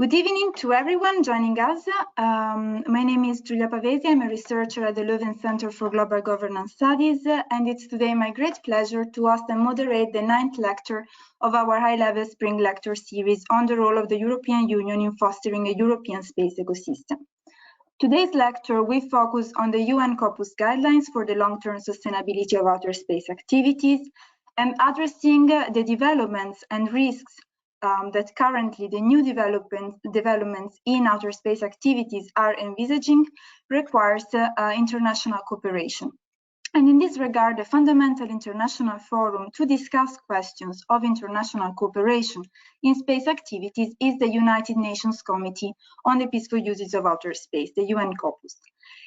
Good evening to everyone joining us. My name is Giulia Pavesi. I'm a researcher at the Leuven Center for Global Governance Studies, and it's today my great pleasure to host and moderate the 9th lecture of our high-level spring lecture series on the role of the European Union in fostering a European space ecosystem. Today's lecture, we focus on the UN COPUOS guidelines for the long-term sustainability of outer space activities and addressing the developments and risks that currently the new developments in outer space activities are envisaging requires international cooperation. And in this regard, a fundamental international forum to discuss questions of international cooperation in space activities is the United Nations Committee on the Peaceful Uses of Outer Space, the UN COPUOS.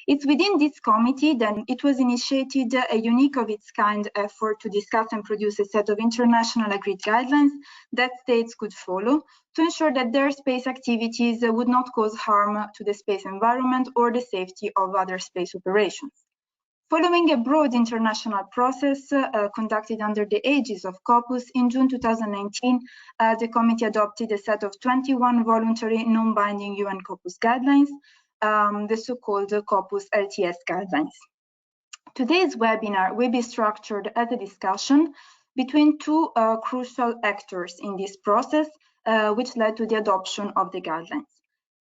It's within this committee that it was initiated a unique of its kind effort to discuss and produce a set of international agreed guidelines that states could follow to ensure that their space activities would not cause harm to the space environment or the safety of other space operations. Following a broad international process conducted under the aegis of COPUOS, in June 2019, the committee adopted a set of 21 voluntary non-binding UN COPUOS guidelines, the so-called COPUOS LTS guidelines. Today's webinar will be structured as a discussion between two crucial actors in this process, which led to the adoption of the guidelines.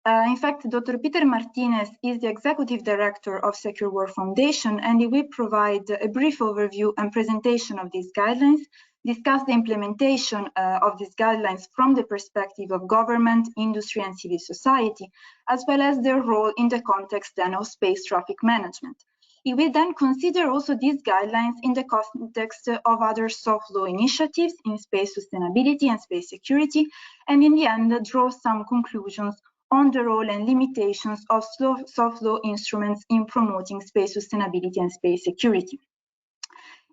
In fact, Dr. Peter Martinez is the Executive Director of Secure World Foundation, and he will provide a brief overview and presentation of these guidelines, discuss the implementation of these guidelines from the perspective of government, industry, and civil society, as well as their role in the context then of space traffic management. He will then consider also these guidelines in the context of other soft law initiatives in space sustainability and space security, and in the end draw some conclusions on the role and limitations of soft law instruments in promoting space sustainability and space security.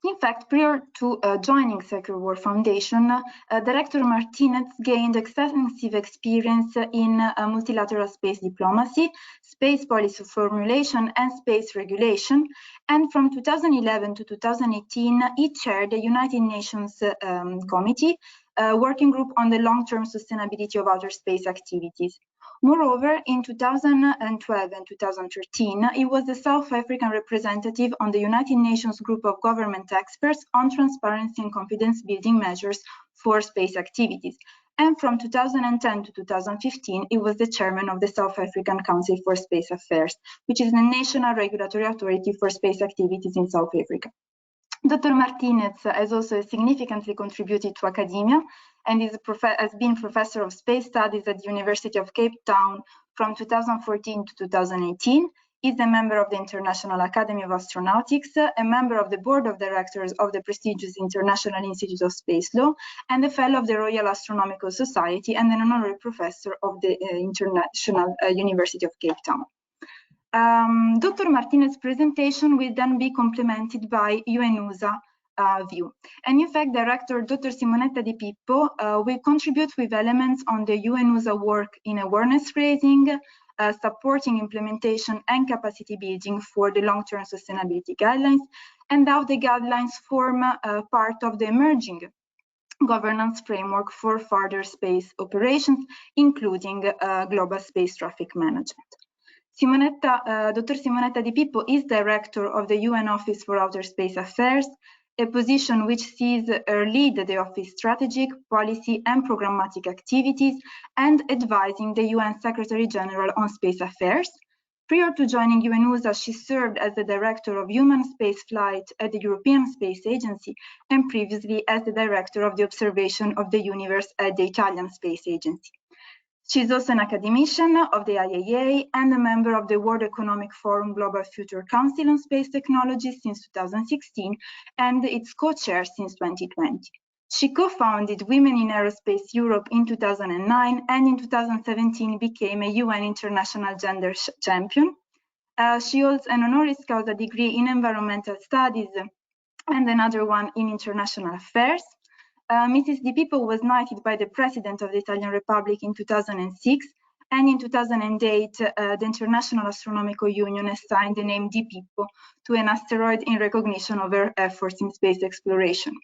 In fact, prior to joining Secure World Foundation, Director Martinez gained extensive experience in multilateral space diplomacy, space policy formulation, and space regulation. And from 2011 to 2018, he chaired the United Nations Committee working group on the long-term sustainability of outer space activities. Moreover, in 2012 and 2013, he was the South African representative on the United Nations Group of Government Experts on Transparency and Confidence Building Measures for Space Activities. And from 2010 to 2015, he was the chairman of the South African Council for Space Affairs, which is the national regulatory authority for space activities in South Africa. Dr. Martinez has also significantly contributed to academia and has been professor of space studies at the University of Cape Town from 2014 to 2018. He's a member of the International Academy of Astronautics, a member of the board of directors of the prestigious International Institute of Space Law, and a fellow of the Royal Astronomical Society and an honorary professor of the International University of Cape Town. Dr. Martinez's presentation will then be complemented by UNUSA view. And in fact, Director Dr. Simonetta Di Pipo will contribute with elements on the UNUSA work in awareness raising, supporting implementation and capacity building for the long-term sustainability guidelines, and how the guidelines form part of the emerging governance framework for further space operations, including global space traffic management. Dr. Simonetta Di Pipo is Director of the UN Office for Outer Space Affairs, a position which sees her lead the office strategic, policy, and programmatic activities and advising the UN Secretary General on Space Affairs. Prior to joining UNUSA, she served as the Director of Human Space Flight at the European Space Agency and previously as the Director of the Observation of the Universe at the Italian Space Agency. She's also an academician of the IAEA and a member of the World Economic Forum Global Future Council on Space Technology since 2016 and its co-chair since 2020. She co-founded Women in Aerospace Europe in 2009 and in 2017 became a UN International Gender Champion. She holds an honoris causa degree in Environmental Studies and another one in International Affairs. Mrs. Di Pipo was knighted by the President of the Italian Republic in 2006, and in 2008, the International Astronomical Union assigned the name Di Pipo to an asteroid in recognition of her efforts in space exploration.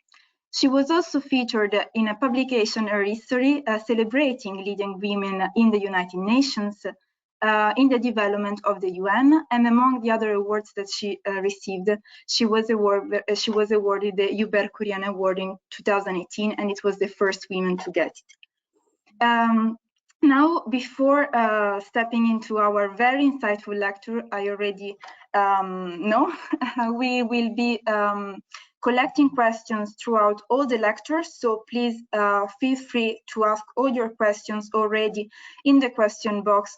She was also featured in a publication, Her History, celebrating leading women in the United Nations, in the development of the UN, and among the other awards that she received, she was awarded the Uber Korean Award in 2018, and it was the first woman to get it. Now, before stepping into our very insightful lecture, I already know we will be collecting questions throughout all the lectures, so please feel free to ask all your questions already in the question box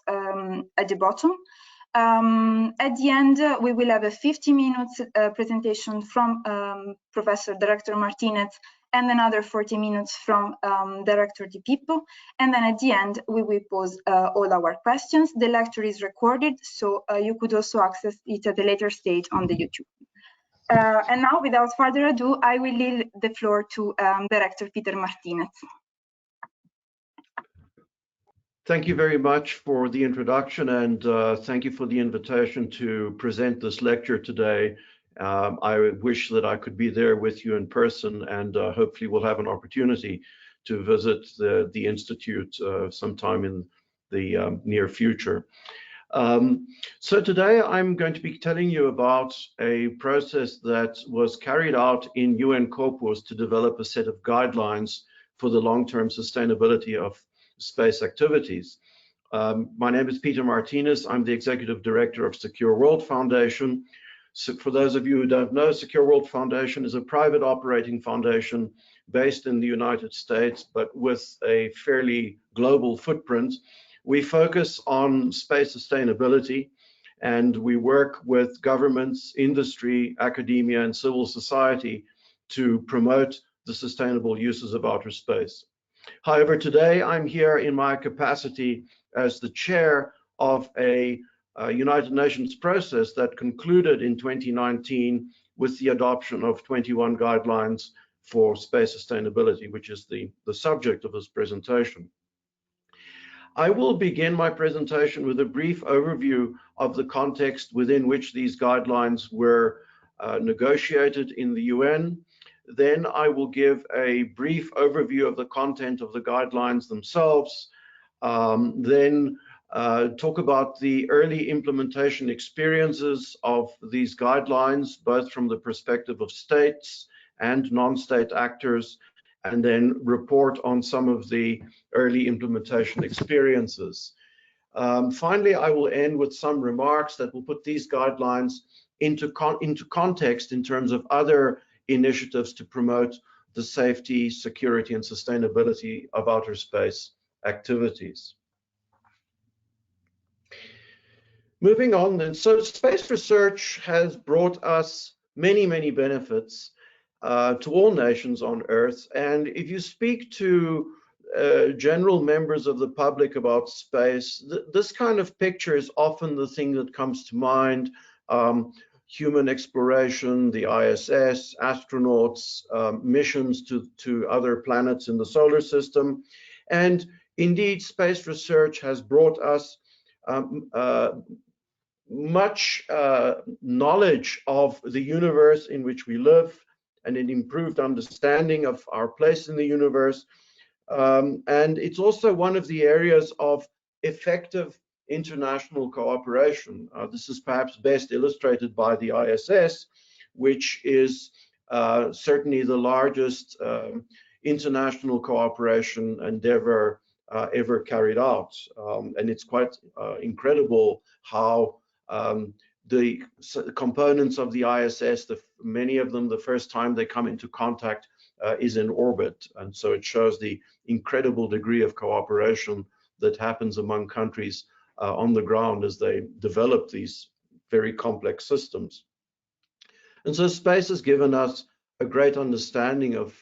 at the bottom. At the end, we will have a 50 minutes presentation from Professor Director Martinez and another 40 minutes from Director Di Pipo. And then at the end, we will pose all our questions. The lecture is recorded, so you could also access it at a later stage on the YouTube. And now, without further ado, I will leave the floor to Director Peter Martinez. Thank you very much for the introduction, and thank you for the invitation to present this lecture today. I wish that I could be there with you in person, and hopefully we'll have an opportunity to visit the Institute sometime in the near future. So today I'm going to be telling you about a process that was carried out in UN COPUOS to develop a set of guidelines for the long-term sustainability of space activities. My name is Peter Martinez. I'm the Executive Director of Secure World Foundation. So for those of you who don't know, Secure World Foundation is a private operating foundation based in the United States, but with a fairly global footprint. We focus on space sustainability, and we work with governments, industry, academia, and civil society to promote the sustainable uses of outer space. However, today I'm here in my capacity as the chair of a United Nations process that concluded in 2019 with the adoption of 21 guidelines for space sustainability, which is the subject of this presentation. I will begin my presentation with a brief overview of the context within which these guidelines were negotiated in the UN. Then I will give a brief overview of the content of the guidelines themselves, then talk about the early implementation experiences of these guidelines, both from the perspective of states and non-state actors, and then report on some of the early implementation experiences. Finally, I will end with some remarks that will put these guidelines into context in terms of other initiatives to promote the safety, security, and sustainability of outer space activities. Moving on then, so space research has brought us many, many benefits to all nations on Earth. And if you speak to general members of the public about space, this kind of picture is often the thing that comes to mind. Human exploration, the ISS, astronauts, missions to other planets in the solar system. And indeed, space research has brought us much knowledge of the universe in which we live, and an improved understanding of our place in the universe. And it's also one of the areas of effective international cooperation. This is perhaps best illustrated by the ISS, which is certainly the largest international cooperation endeavor ever carried out. And it's quite incredible how the components of the ISS, many of them, the first time they come into contact is in orbit. And so it shows the incredible degree of cooperation that happens among countries on the ground as they develop these very complex systems. And so space has given us a great understanding of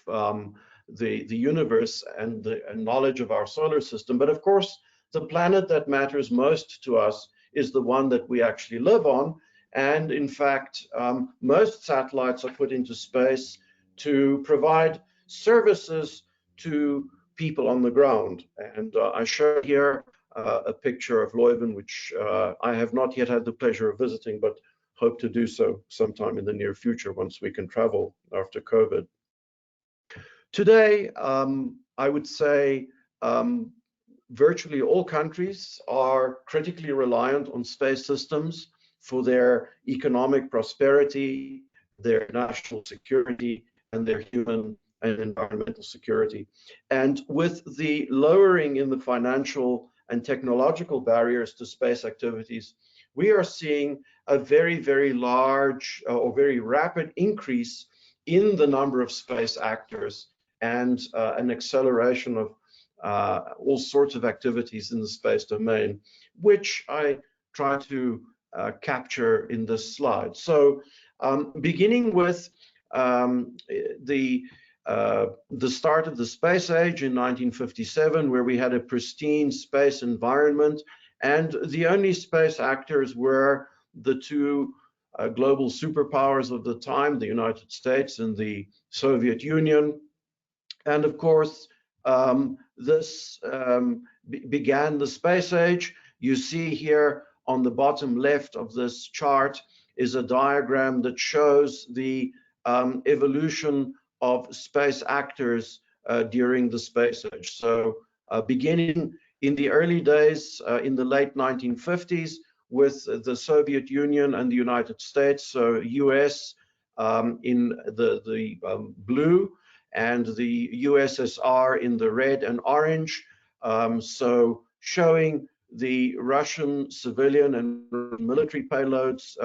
the universe and the knowledge of our solar system. But of course, the planet that matters most to us is the one that we actually live on. And in fact, most satellites are put into space to provide services to people on the ground. And I show here a picture of Leuven, which I have not yet had the pleasure of visiting, but hope to do so sometime in the near future once we can travel after COVID. Today, I would say virtually all countries are critically reliant on space systems for their economic prosperity, their national security, and their human and environmental security. And with the lowering in the financial and technological barriers to space activities, we are seeing a very, very large or very rapid increase in the number of space actors and an acceleration of all sorts of activities in the space domain, which I try to capture in this slide. So beginning with the start of the space age in 1957, where we had a pristine space environment, and the only space actors were the two global superpowers of the time, the United States and the Soviet Union. And of course, this began the space age. You see here on the bottom left of this chart is a diagram that shows the evolution of space actors during the space age. So beginning in the early days, in the late 1950s, with the Soviet Union and the United States, so US in the blue, and the USSR in the red and orange, so showing the Russian civilian and military payloads,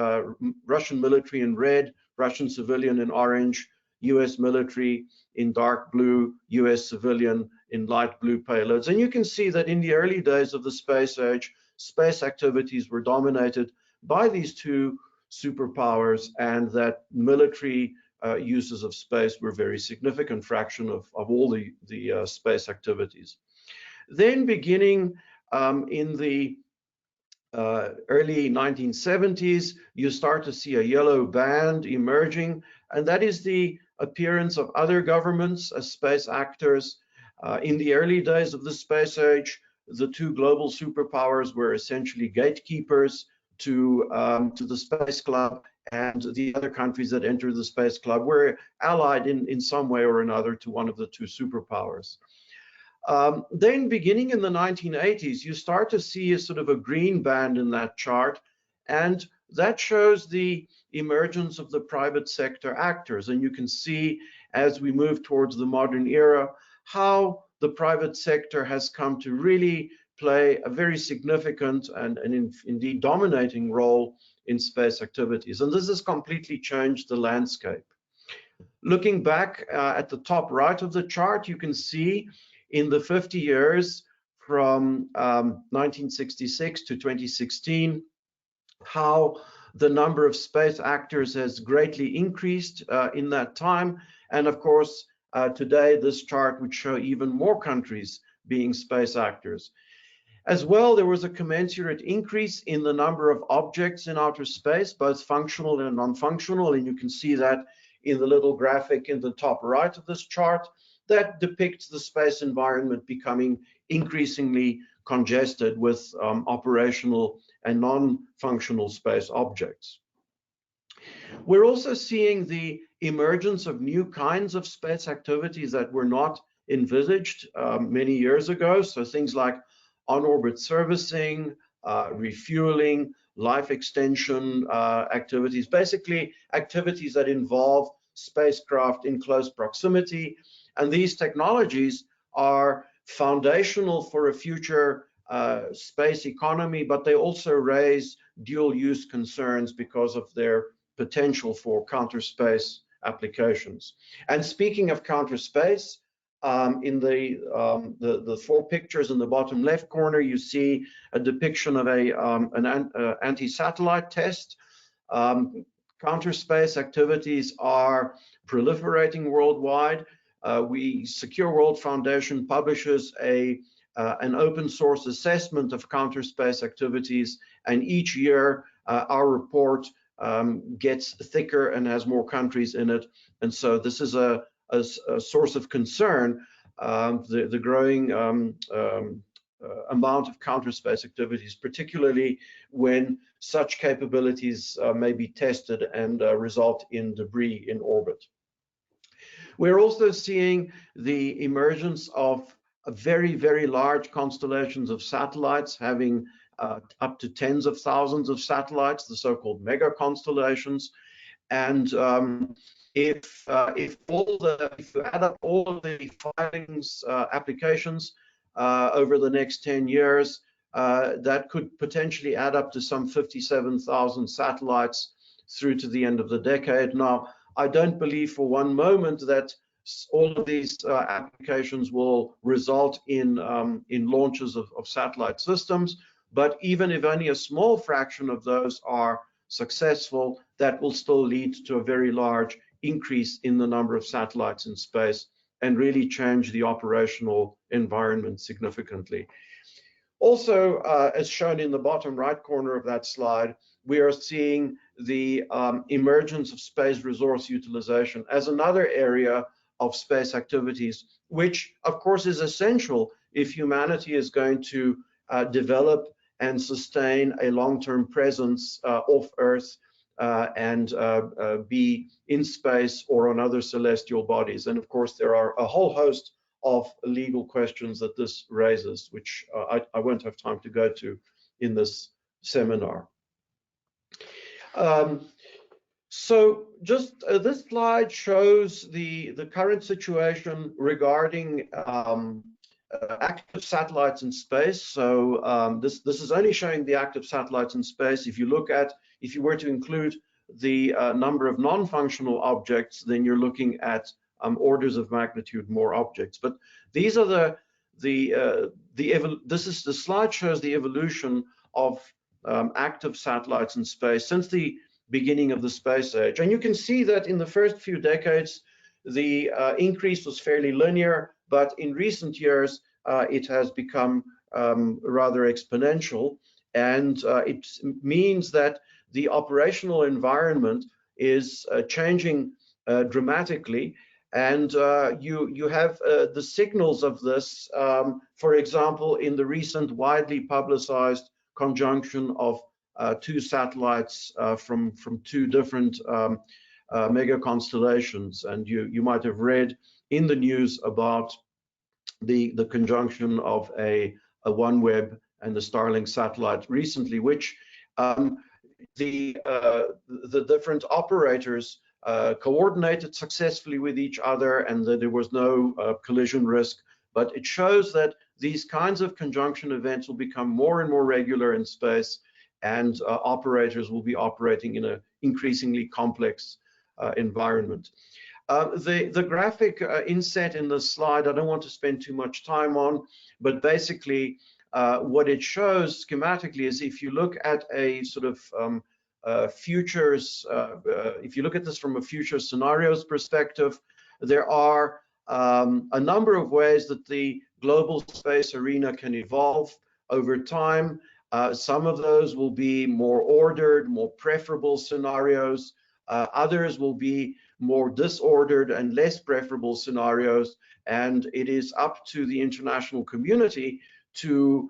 Russian military in red, Russian civilian in orange, US military in dark blue, US civilian in light blue payloads. And you can see that in the early days of the space age, space activities were dominated by these two superpowers, and that military uses of space were a very significant fraction of all the space activities. Then beginning in the early 1970s, you start to see a yellow band emerging, and that is the appearance of other governments as space actors. In the early days of the space age, the two global superpowers were essentially gatekeepers to the space club, and the other countries that entered the space club were allied in some way or another to one of the two superpowers. Then beginning in the 1980s, you start to see a sort of a green band in that chart, and that shows the emergence of the private sector actors. And you can see as we move towards the modern era, how the private sector has come to really play a very significant and indeed dominating role in space activities. And this has completely changed the landscape. Looking back at the top right of the chart, you can see in the 50 years from 1966 to 2016, how the number of space actors has greatly increased in that time. And of course, today this chart would show even more countries being space actors. As well, there was a commensurate increase in the number of objects in outer space, both functional and non-functional, and you can see that in the little graphic in the top right of this chart that depicts the space environment becoming increasingly congested with operational and non-functional space objects. We're also seeing the emergence of new kinds of space activities that were not envisaged many years ago. So things like on-orbit servicing, refueling, life extension activities, basically activities that involve spacecraft in close proximity. And these technologies are foundational for a future space economy, but they also raise dual-use concerns because of their potential for counter space applications. And speaking of counter space, in the four pictures in the bottom left corner, you see a depiction of an anti-satellite test. Counter space activities are proliferating worldwide. Secure World Foundation publishes an open source assessment of counter space activities, and each year our report gets thicker and has more countries in it. And so this is a source of concern, the growing amount of counter space activities, particularly when such capabilities may be tested and result in debris in orbit. We're also seeing the emergence of very, very large constellations of satellites having up to tens of thousands of satellites, the so-called mega constellations. And if you add up all of the filings, applications over the next 10 years, that could potentially add up to some 57,000 satellites through to the end of the decade. Now, I don't believe for one moment that all of these applications will result in launches of satellite systems, but even if only a small fraction of those are successful, that will still lead to a very large increase in the number of satellites in space and really change the operational environment significantly. Also, as shown in the bottom right corner of that slide, we are seeing the emergence of space resource utilization as another area of space activities, which of course is essential if humanity is going to develop and sustain a long-term presence off Earth and be in space or on other celestial bodies. And of course, there are a whole host of legal questions that this raises, which I won't have time to go to in this seminar. So just this slide shows the current situation regarding active satellites in space. So this is only showing the active satellites in space. If you were to include the number of non-functional objects, then you're looking at orders of magnitude more objects. But these are the slide shows the evolution of active satellites in space since the beginning of the space age. And you can see that in the first few decades, the increase was fairly linear, but in recent years, it has become rather exponential. And it means that the operational environment is changing dramatically. And you have the signals of this, for example, in the recent widely publicized conjunction of two satellites from two different mega constellations. And you might have read in the news about the conjunction of a OneWeb and the Starlink satellite recently, which the different operators coordinated successfully with each other, and that there was no collision risk. But it shows that these kinds of conjunction events will become more and more regular in space, and operators will be operating in an increasingly complex environment. The graphic inset in this slide, I don't want to spend too much time on, but basically what it shows schematically is if you look at a sort of futures, if you look at this from a future scenarios perspective, there are a number of ways that the global space arena can evolve over time. Some of those will be more ordered, more preferable scenarios. Others will be more disordered and less preferable scenarios. And it is up to the international community to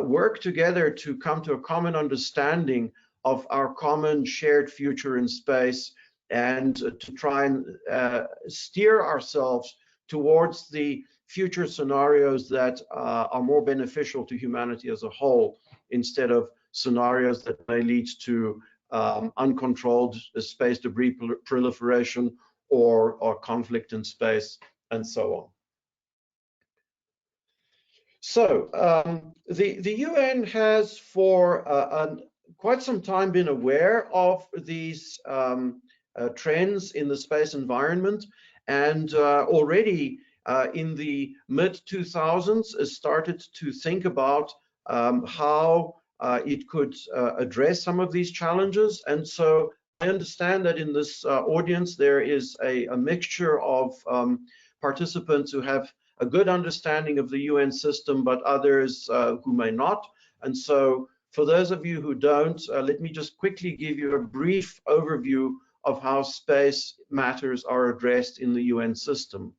work together to come to a common understanding of our common shared future in space, and to try and steer ourselves towards the future scenarios that are more beneficial to humanity as a whole, instead of scenarios that may lead to uncontrolled space debris proliferation or conflict in space, and so on. So the UN has for quite some time been aware of these trends in the space environment, and already in the mid-2000s started to think about how it could address some of these challenges. And so I understand that in this audience there is a mixture of participants who have a good understanding of the UN system, but others who may not. And so for those of you who don't, let me just quickly give you a brief overview of how space matters are addressed in the UN system.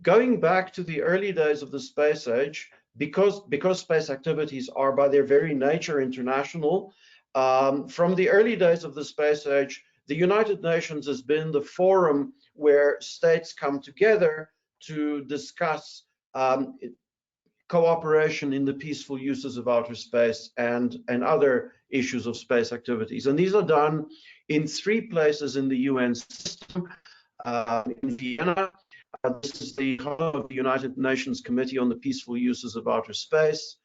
Going back to the early days of the space age, because space activities are by their very nature international, from the early days of the space age, the United Nations has been the forum where states come together to discuss cooperation in the peaceful uses of outer space and other issues of space activities. And these are done in 3 places in the UN system. In Vienna, this is the home of the United Nations Committee on the Peaceful Uses of Outer Space.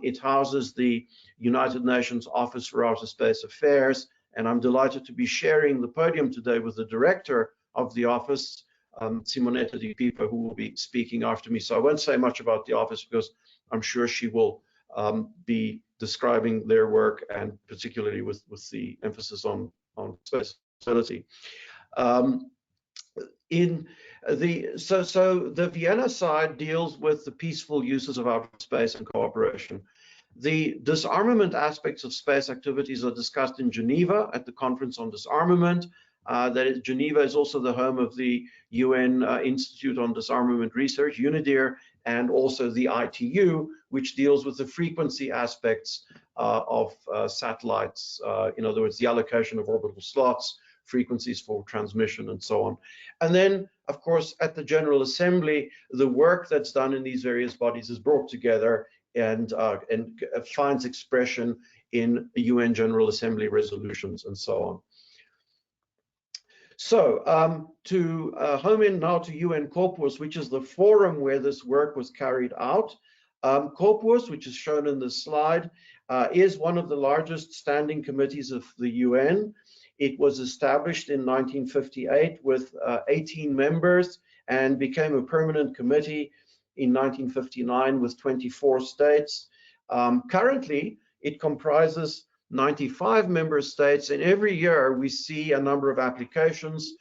It houses the United Nations Office for Outer Space Affairs, and I'm delighted to be sharing the podium today with the director of the office, Simonetta Di Pipo, who will be speaking after me. So I won't say much about the office because I'm sure she will be describing their work, and particularly with the emphasis on space facility. So the Vienna side deals with the peaceful uses of outer space and cooperation. The disarmament aspects of space activities are discussed in Geneva at the Conference on Disarmament. Geneva is also the home of the UN Institute on Disarmament Research, UNIDIR, and also the ITU, which deals with the frequency aspects of satellites, in other words, the allocation of orbital slots, frequencies for transmission, and so on. And then, of course, at the General Assembly, the work that's done in these various bodies is brought together and finds expression in UN General Assembly resolutions and so on. So to home in now to UN COPUOS, which is the forum where this work was carried out. COPUOS, which is shown in this slide, is one of the largest standing committees of the UN. It was established in 1958 with 18 members and became a permanent committee in 1959 with 24 states. Currently, it comprises 95 member states, and every year we see a number of applications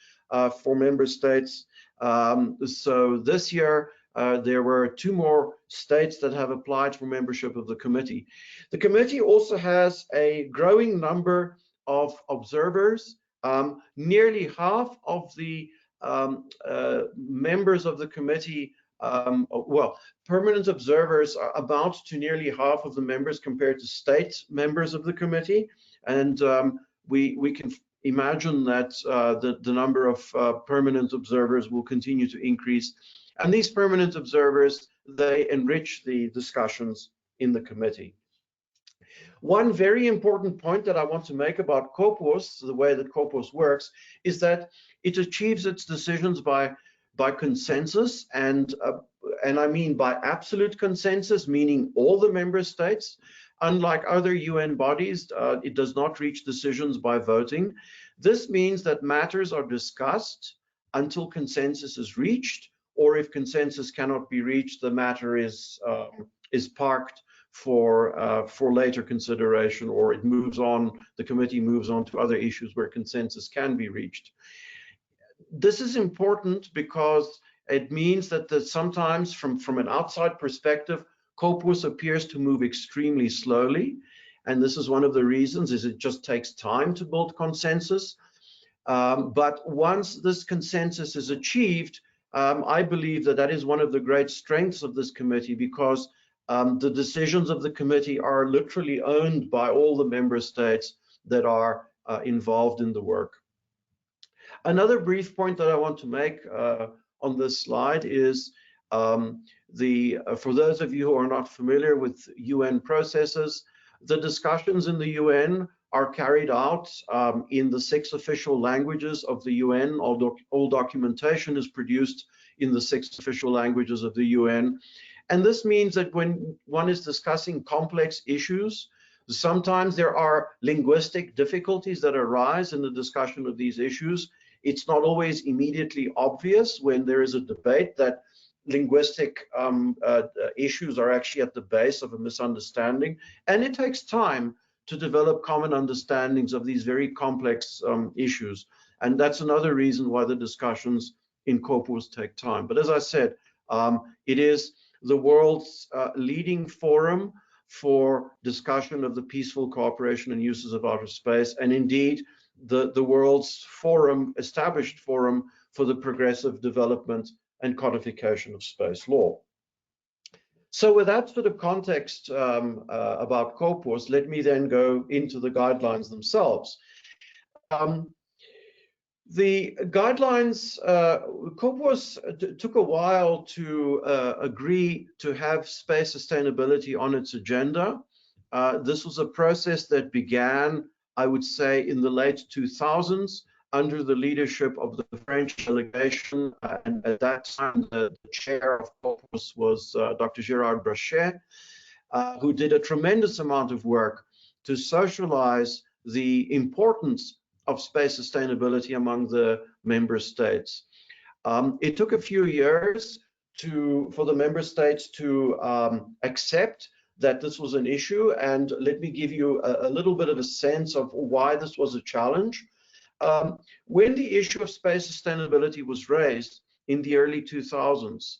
for member states. So this year, there were 2 more states that have applied for membership of the committee. The committee also has a growing number of observers. Nearly half of the members of the committee, permanent observers are about to nearly half of the members compared to state members of the committee. And we can imagine that the number of permanent observers will continue to increase. And these permanent observers, they enrich the discussions in the committee. One very important point that I want to make about COPUOS, the way that COPUOS works, is that it achieves its decisions by consensus, and I mean by absolute consensus, meaning all the member states. Unlike other UN bodies, it does not reach decisions by voting. This means that matters are discussed until consensus is reached, or if consensus cannot be reached, the matter is parked for later consideration, or it moves on, the committee moves on to other issues where consensus can be reached. This is important because it means that sometimes from an outside perspective, COPUOS appears to move extremely slowly. And this is one of the reasons, is it just takes time to build consensus. But once this consensus is achieved, I believe that is one of the great strengths of this committee, because the decisions of the committee are literally owned by all the member states that are involved in the work. Another brief point that I want to make on this slide is for those of you who are not familiar with UN processes, the discussions in the UN are carried out in the 6 official languages of the UN. All documentation is produced in the 6 official languages of the UN. And this means that when one is discussing complex issues, sometimes there are linguistic difficulties that arise in the discussion of these issues. It's not always immediately obvious when there is a debate that linguistic issues are actually at the base of a misunderstanding. And it takes time to develop common understandings of these very complex issues. And that's another reason why the discussions in COPUOS take time. But as I said, it is the world's leading forum for discussion of the peaceful cooperation and uses of outer space, and indeed the world's established forum for the progressive development and codification of space law. So with that sort of context about COPUOS, let me then go into the guidelines themselves. The guidelines, COPUOS took a while to agree to have space sustainability on its agenda. This was a process that began, I would say, in the late 2000s under the leadership of the French delegation. And at that time, the chair of COPUOS was Dr. Gérard Brachet, who did a tremendous amount of work to socialize the importance of space sustainability among the member states. It took a few years for the member states to accept that this was an issue, and let me give you a little bit of a sense of why this was a challenge. When the issue of space sustainability was raised in the early 2000s,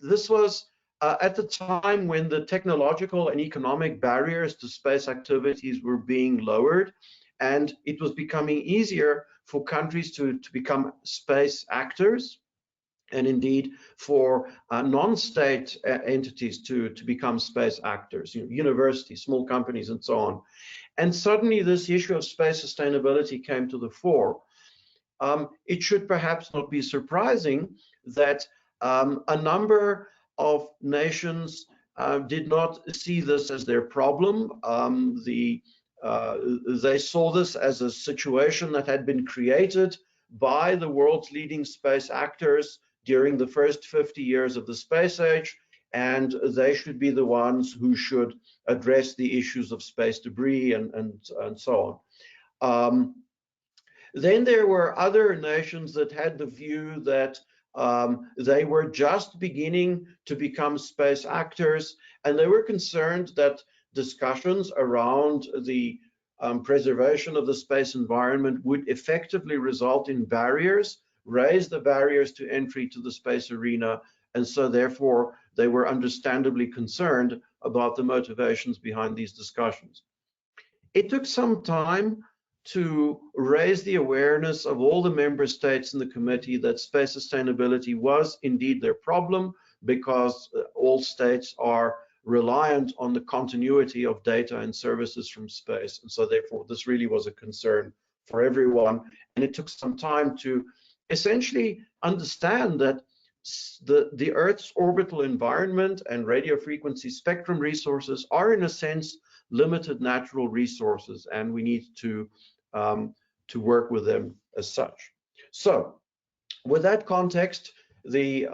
this was at the time when the technological and economic barriers to space activities were being lowered, and it was becoming easier for countries to become space actors, and indeed for non-state entities to become space actors, universities, small companies, and so on. And suddenly this issue of space sustainability came to the fore. It should perhaps not be surprising that a number of nations did not see this as their problem. They saw this as a situation that had been created by the world's leading space actors during the first 50 years of the space age, and they should be the ones who should address the issues of space debris and so on. Then there were other nations that had the view that they were just beginning to become space actors, and they were concerned that discussions around the preservation of the space environment would effectively result in barriers, raise the barriers to entry to the space arena, and so therefore they were understandably concerned about the motivations behind these discussions. It took some time to raise the awareness of all the member states in the committee that space sustainability was indeed their problem, because all states are reliant on the continuity of data and services from space. And so therefore, this really was a concern for everyone. And it took some time to essentially understand that the Earth's orbital environment and radio frequency spectrum resources are, in a sense, limited natural resources, and we need to work with them as such. So with that context, the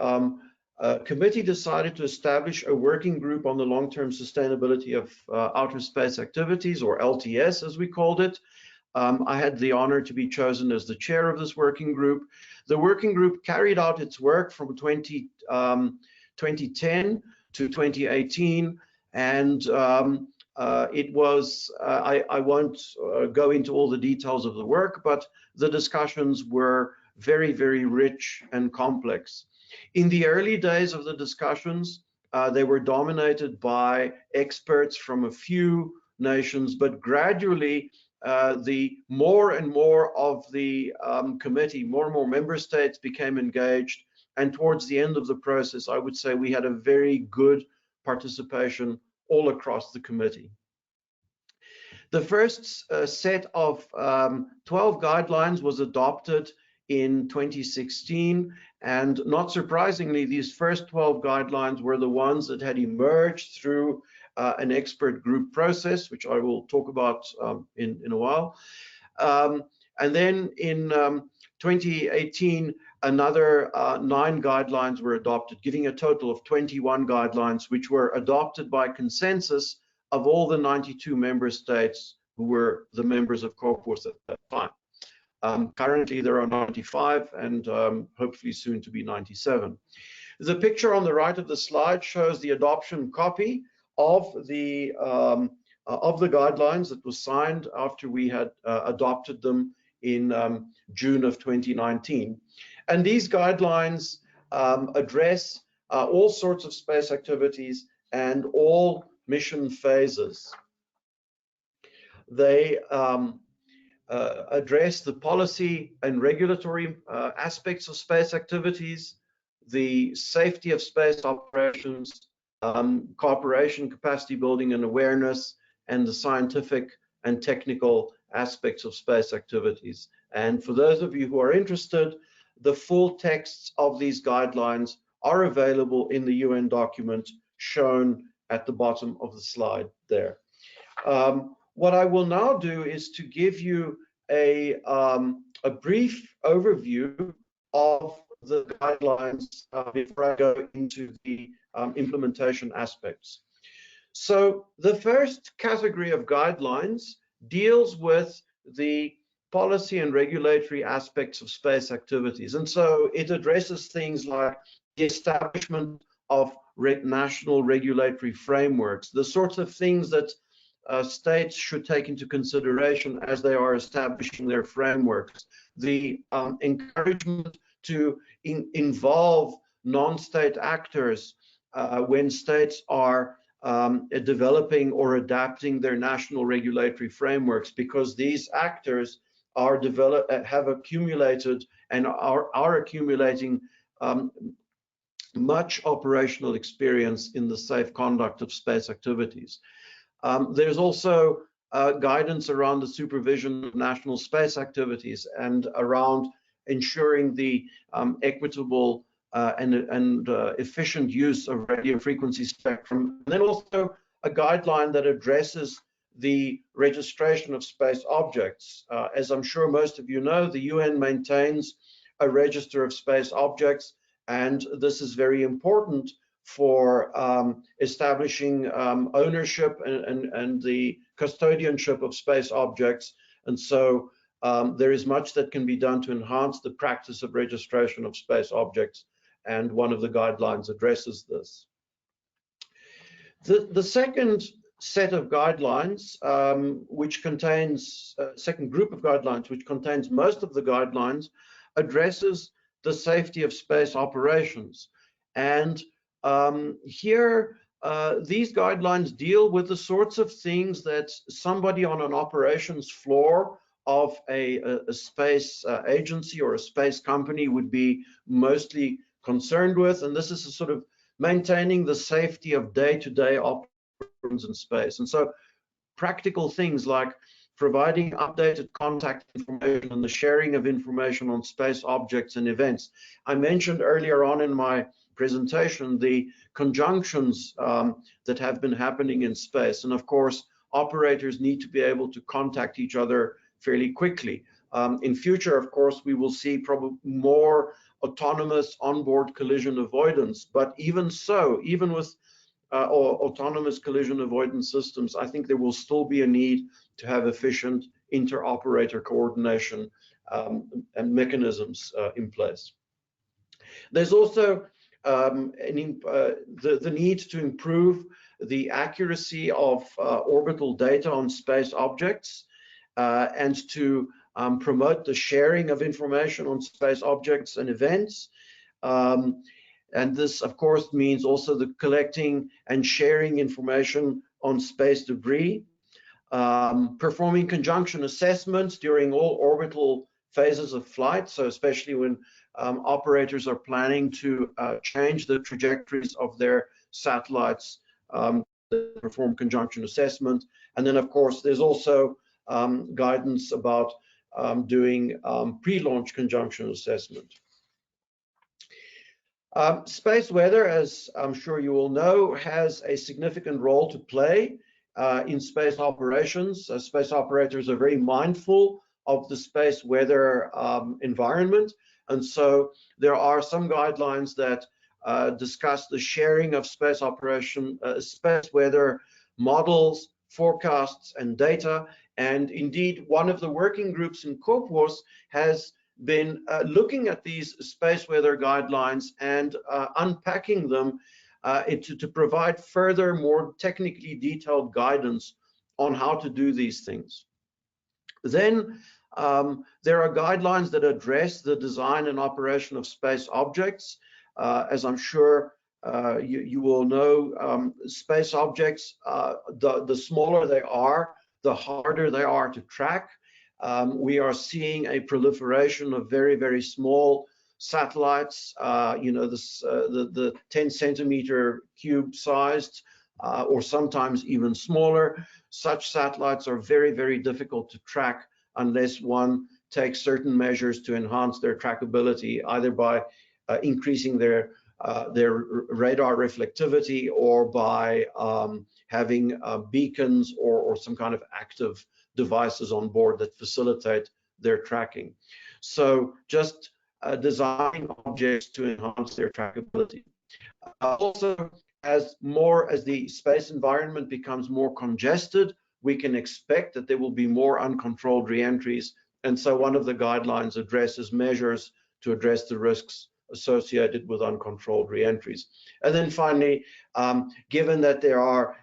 committee decided to establish a working group on the long-term sustainability of outer space activities, or LTS as we called it. I had the honor to be chosen as the chair of this working group. The working group carried out its work from 2010 to 2018, and it was, I won't go into all the details of the work, but the discussions were very, very rich and complex. In the early days of the discussions, they were dominated by experts from a few nations, but gradually the more and more of the committee, more and more member states became engaged, and towards the end of the process, I would say we had a very good participation all across the committee. The first set of 12 guidelines was adopted in 2016, and not surprisingly, these first 12 guidelines were the ones that had emerged through an expert group process, which I will talk about in a while. And then in 2018, another 9 guidelines were adopted, giving a total of 21 guidelines, which were adopted by consensus of all the 92 member states who were the members of COPUOS at that time. Currently, there are 95, and hopefully soon to be 97. The picture on the right of the slide shows the adoption copy of the guidelines that was signed after we had adopted them in June of 2019. And these guidelines address all sorts of space activities and all mission phases. They address the policy and regulatory aspects of space activities, the safety of space operations, cooperation, capacity building and awareness, and the scientific and technical aspects of space activities. And for those of you who are interested, the full texts of these guidelines are available in the UN document shown at the bottom of the slide there. What I will now do is to give you a brief overview of the guidelines before I go into the implementation aspects. So the first category of guidelines deals with the policy and regulatory aspects of space activities. And so it addresses things like the establishment of national regulatory frameworks, the sorts of things that states should take into consideration as they are establishing their frameworks, the encouragement to involve non-state actors when states are developing or adapting their national regulatory frameworks, because these actors are have accumulated and are accumulating much operational experience in the safe conduct of space activities. There's also guidance around the supervision of national space activities and around ensuring the equitable and efficient use of radio frequency spectrum. And then also a guideline that addresses the registration of space objects. As I'm sure most of you know, the UN maintains a register of space objects, and this is very important for establishing ownership and the custodianship of space objects. And so there is much that can be done to enhance the practice of registration of space objects, and one of the guidelines addresses this. The second set of guidelines, which contains second group of guidelines, which contains most of the guidelines, addresses the safety of space operations. And here, these guidelines deal with the sorts of things that somebody on an operations floor of a space agency or a space company would be mostly concerned with. And this is a sort of maintaining the safety of day-to-day operations in space. And so practical things like providing updated contact information and the sharing of information on space objects and events. I mentioned earlier on in my presentation the conjunctions that have been happening in space. And of course, operators need to be able to contact each other fairly quickly. In future, of course, we will see probably more autonomous onboard collision avoidance. But even so, even with autonomous collision avoidance systems, I think there will still be a need to have efficient inter-operator coordination and mechanisms in place. There's also the need to improve the accuracy of orbital data on space objects and to promote the sharing of information on space objects and events. And this, of course, means also the collecting and sharing information on space debris, performing conjunction assessments during all orbital phases of flight. So especially when operators are planning to change the trajectories of their satellites, perform conjunction assessment. And then, of course, there's also guidance about doing pre-launch conjunction assessment. Space weather, as I'm sure you all know, has a significant role to play in space operations. Space operators are very mindful of the space weather environment. And so there are some guidelines that discuss the sharing of space weather models, forecasts, and data. And indeed, one of the working groups in COPUOS has been looking at these space weather guidelines and unpacking them to provide further, more technically detailed guidance on how to do these things. Then there are guidelines that address the design and operation of space objects. As I'm sure you will know, space objects, the smaller they are, the harder they are to track. We are seeing a proliferation of very, very small satellites, the 10 centimeter cube sized, or sometimes even smaller. Such satellites are very, very difficult to track unless one take certain measures to enhance their trackability, either by increasing their radar reflectivity or by having beacons or some kind of active devices on board that facilitate their tracking. So just designing objects to enhance their trackability. Also, as the space environment becomes more congested, we can expect that there will be more uncontrolled reentries. And so one of the guidelines addresses measures to address the risks associated with uncontrolled reentries. And then finally, given that there are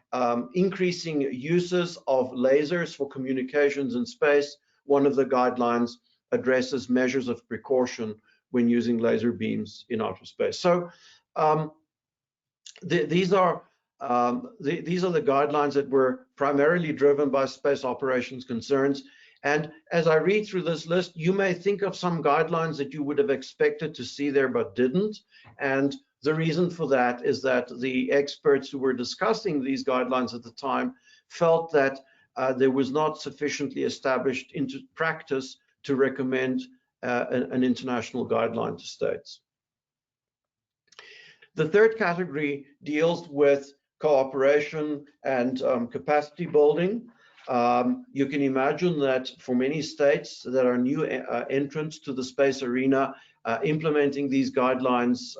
increasing uses of lasers for communications in space, one of the guidelines addresses measures of precaution when using laser beams in outer space. So these are the guidelines that were primarily driven by space operations concerns. And as I read through this list, you may think of some guidelines that you would have expected to see there but didn't. And the reason for that is that the experts who were discussing these guidelines at the time felt that there was not sufficiently established into practice to recommend an international guideline to states. The third category deals with cooperation and capacity building. You can imagine that for many states that are new entrants to the space arena, implementing these guidelines,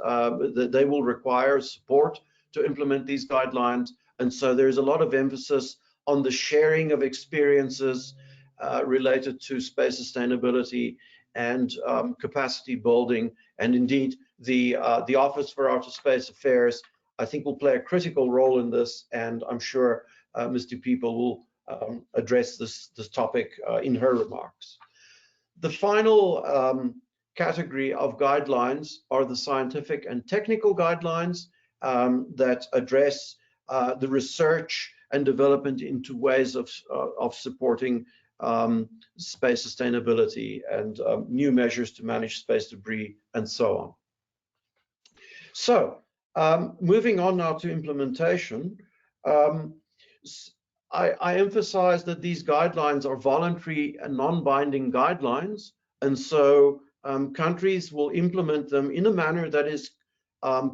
they will require support to implement these guidelines. And so there's a lot of emphasis on the sharing of experiences related to space sustainability and capacity building. And indeed, the Office for Outer Space Affairs, I think, will play a critical role in this. And I'm sure Ms. Di Pipo will address this topic in her remarks. The final category of guidelines are the scientific and technical guidelines that address the research and development into ways of supporting space sustainability and new measures to manage space debris and so on. So moving on now to implementation, I emphasize that these guidelines are voluntary and non-binding guidelines, and so countries will implement them in a manner that is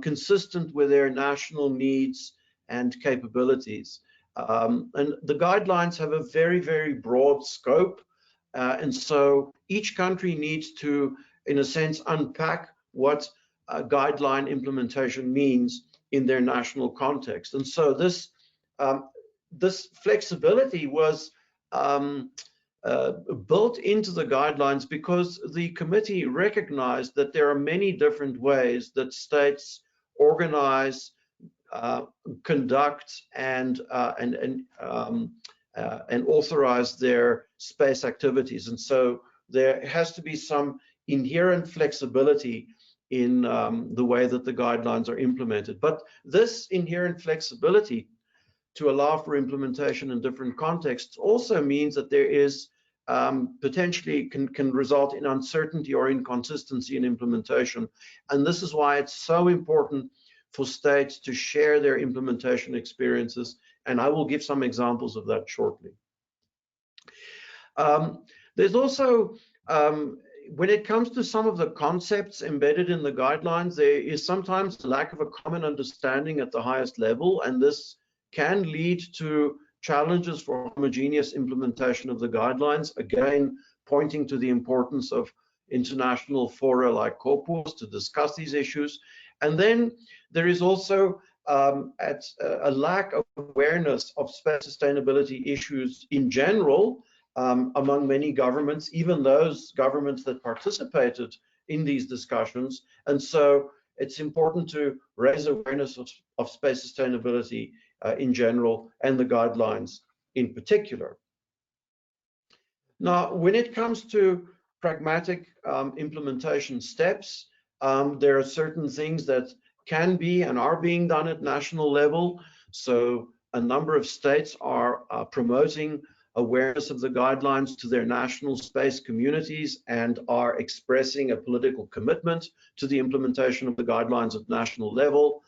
consistent with their national needs and capabilities. And the guidelines have a very, very broad scope, and so each country needs to, in a sense, unpack what guideline implementation means in their national context. And so this flexibility was built into the guidelines because the committee recognized that there are many different ways that states organize, conduct, and authorize their space activities. And so there has to be some inherent flexibility in the way that the guidelines are implemented. But this inherent flexibility to allow for implementation in different contexts also means that there is potentially can result in uncertainty or inconsistency in implementation. And this is why it's so important for states to share their implementation experiences. And I will give some examples of that shortly. There's also, when it comes to some of the concepts embedded in the guidelines, there is sometimes a lack of a common understanding at the highest level, and this can lead to challenges for homogeneous implementation of the guidelines, again, pointing to the importance of international fora like COPUOS to discuss these issues. And then there is also a lack of awareness of space sustainability issues in general among many governments, even those governments that participated in these discussions. And so it's important to raise awareness of space sustainability in general and the guidelines in particular. Now, when it comes to pragmatic implementation steps, there are certain things that can be and are being done at national level. So a number of states are promoting awareness of the guidelines to their national space communities and are expressing a political commitment to the implementation of the guidelines at national level.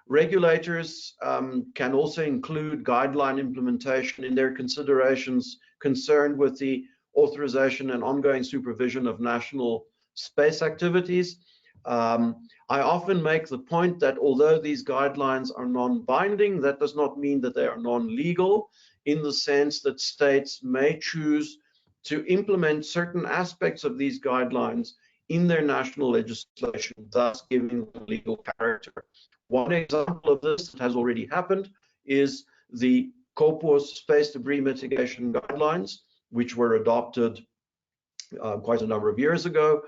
Regulators can also include guideline implementation in their considerations concerned with the authorization and ongoing supervision of national space activities. I often make the point that although these guidelines are non-binding, that does not mean that they are non-legal, in the sense that states may choose to implement certain aspects of these guidelines in their national legislation, thus giving them legal character. One example of this that has already happened is the COPUOS space debris mitigation guidelines, which were adopted quite a number of years ago.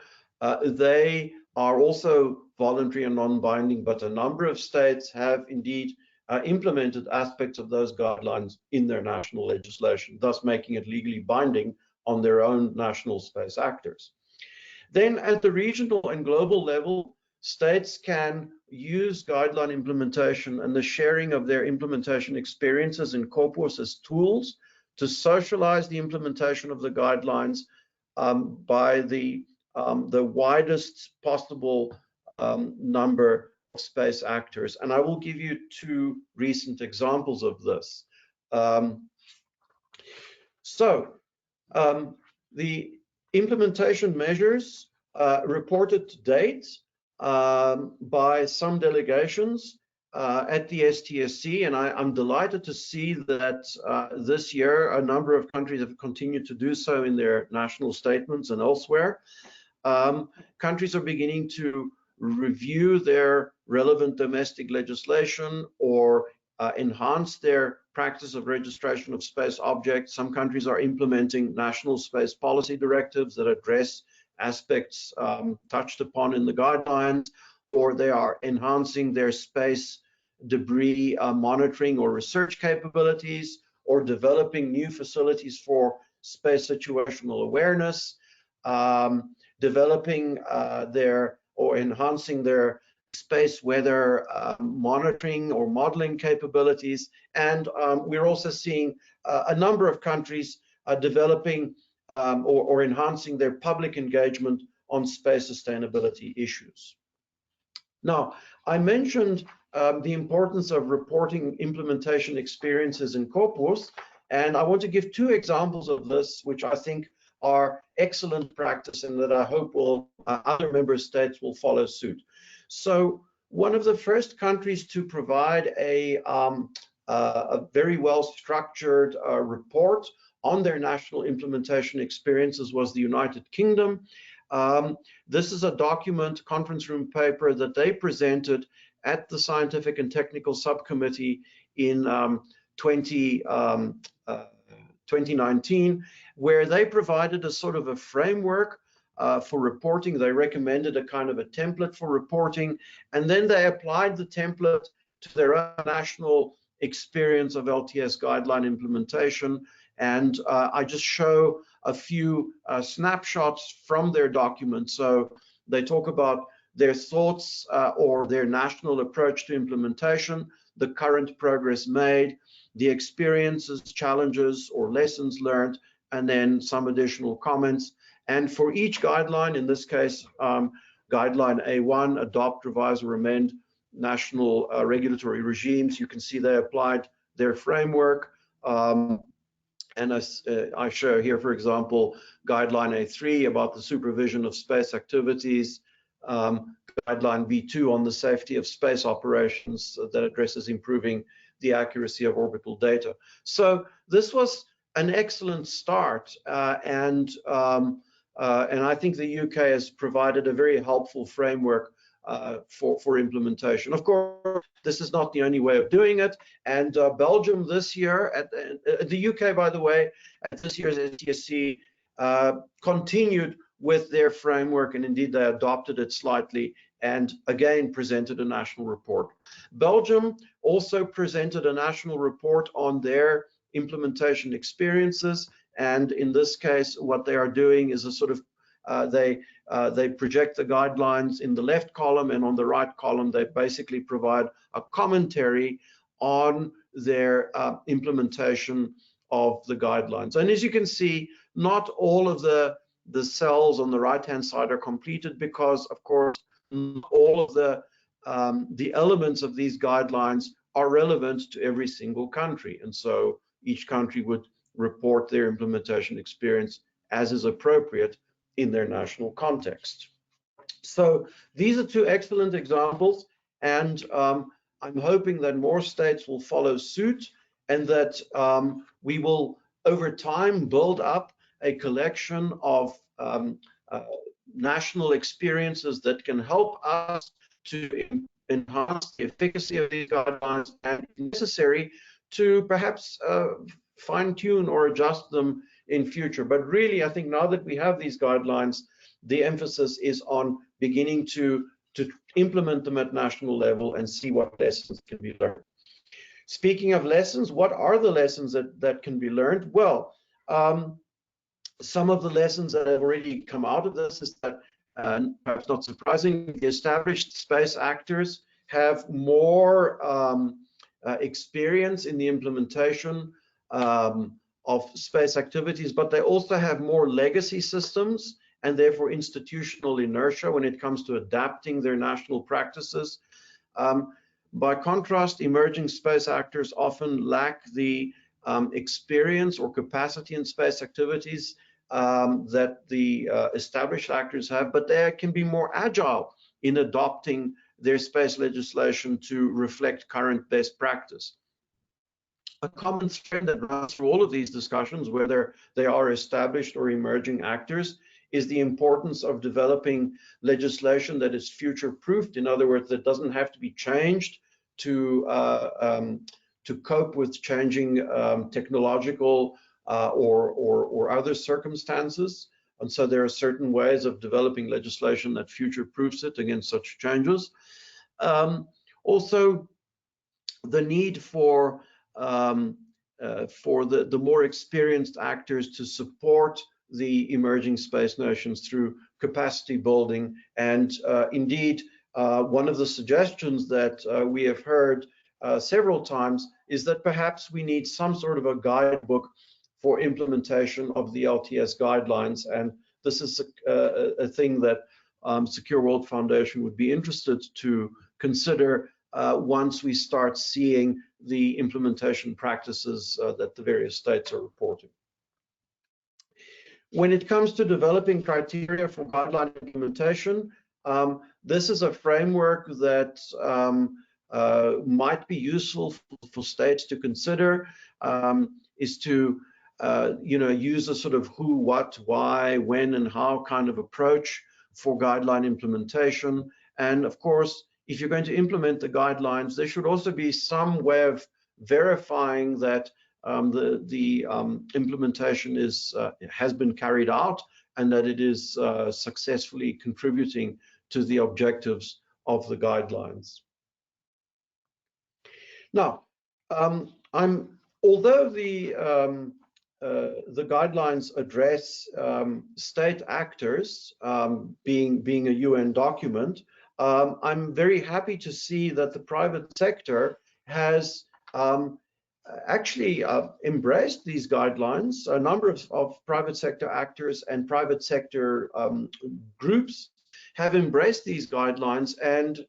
They are also voluntary and non-binding, but a number of states have indeed implemented aspects of those guidelines in their national legislation, thus making it legally binding on their own national space actors. Then at the regional and global level, states can use guideline implementation and the sharing of their implementation experiences in COPUOS as tools to socialize the implementation of the guidelines by the widest possible number of space actors. And I will give you two recent examples of this. The implementation measures reported to date by some delegations at the STSC, and I'm delighted to see that this year a number of countries have continued to do so in their national statements and elsewhere. Countries are beginning to review their relevant domestic legislation or enhance their practice of registration of space objects. Some countries are implementing national space policy directives that address aspects touched upon in the guidelines, or they are enhancing their space debris monitoring or research capabilities, or developing new facilities for space situational awareness, developing or enhancing their space weather monitoring or modeling capabilities. And we're also seeing a number of countries developing or enhancing their public engagement on space sustainability issues. Now, I mentioned the importance of reporting implementation experiences in COPUOS, and I want to give two examples of this, which I think are excellent practice and that I hope will other member states will follow suit. So one of the first countries to provide a very well-structured report on their national implementation experiences was the United Kingdom. This is a document, conference room paper, that they presented at the Scientific and Technical Subcommittee in 2019, where they provided a sort of a framework for reporting. They recommended a kind of a template for reporting, and then they applied the template to their own national experience of LTS guideline implementation. And I just show a few snapshots from their document. So they talk about their thoughts or their national approach to implementation, the current progress made, the experiences, challenges, or lessons learned, and then some additional comments. And for each guideline, in this case, guideline A1, adopt, revise, or amend national regulatory regimes, you can see they applied their framework. And as I show here, for example, guideline A3 about the supervision of space activities, guideline B2 on the safety of space operations that addresses improving the accuracy of orbital data. So this was an excellent start, and I think the UK has provided a very helpful framework for implementation. Of course, this is not the only way of doing it, and Belgium this year, the UK, by the way, at this year's STSC, continued with their framework, and indeed they adopted it slightly and again presented a national report. Belgium also presented a national report on their implementation experiences, and in this case what they are doing is a sort of they project the guidelines in the left column, and on the right column they basically provide a commentary on their implementation of the guidelines. And as you can see, not all of the cells on the right hand side are completed, because of course all of the elements of these guidelines are relevant to every single country, and so each country would report their implementation experience as is appropriate in their national context. So these are two excellent examples, and I'm hoping that more states will follow suit, and that we will, over time, build up a collection of national experiences that can help us to enhance the efficacy of these guidelines, and if necessary, to perhaps fine-tune or adjust them in future. But really, I think now that we have these guidelines, the emphasis is on beginning to implement them at national level and see what lessons can be learned. Speaking of lessons, what are the lessons that can be learned? Well, some of the lessons that have already come out of this is that, perhaps not surprisingly, the established space actors have more experience in the implementation of space activities, but they also have more legacy systems and therefore institutional inertia when it comes to adapting their national practices. By contrast, emerging space actors often lack the experience or capacity in space activities that the established actors have, but they can be more agile in adopting their space legislation to reflect current best practice. A common thread that runs through all of these discussions, whether they are established or emerging actors, is the importance of developing legislation that is future-proofed. In other words, that doesn't have to be changed to cope with changing technological or other circumstances. And so there are certain ways of developing legislation that future-proofs it against such changes. Also, the need for the more experienced actors to support the emerging space nations through capacity building. And indeed, one of the suggestions that we have heard several times is that perhaps we need some sort of a guidebook for implementation of the LTS guidelines. And this is a thing that Secure World Foundation would be interested to consider once we start seeing the implementation practices that the various states are reporting. When it comes to developing criteria for guideline implementation, this is a framework that might be useful for states to consider, is to use a sort of who, what, why, when, and how kind of approach for guideline implementation. And of course, if you're going to implement the guidelines, there should also be some way of verifying that the implementation has been carried out and that it is successfully contributing to the objectives of the guidelines. Now, although the guidelines address state actors being a UN document, I'm very happy to see that the private sector has actually embraced these guidelines. A number of private sector actors and private sector groups have embraced these guidelines and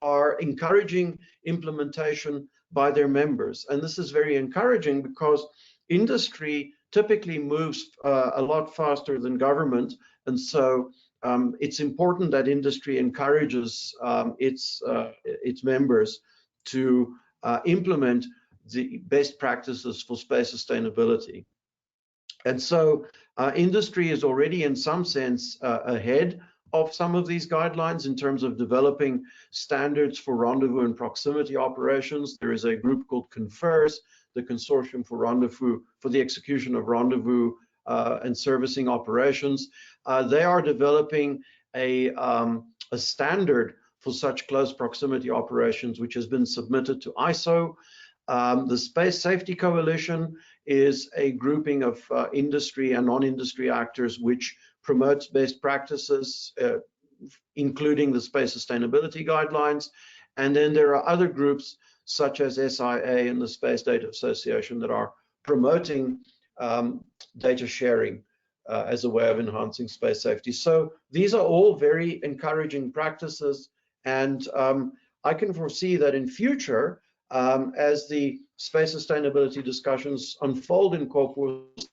are encouraging implementation by their members. And this is very encouraging because industry typically moves a lot faster than government. And so it's important that industry encourages its members to implement the best practices for space sustainability. And so industry is already in some sense ahead of some of these guidelines in terms of developing standards for rendezvous and proximity operations. There is a group called CONFERS, the Consortium for the Execution of Rendezvous and Servicing Operations. They are developing a standard for such close proximity operations, which has been submitted to ISO. The Space Safety Coalition is a grouping of industry and non-industry actors which promotes best practices, including the Space Sustainability Guidelines. And then there are other groups such as SIA and the Space Data Association that are promoting data sharing as a way of enhancing space safety. So these are all very encouraging practices, and I can foresee that in future, as the space sustainability discussions unfold in COPUOS,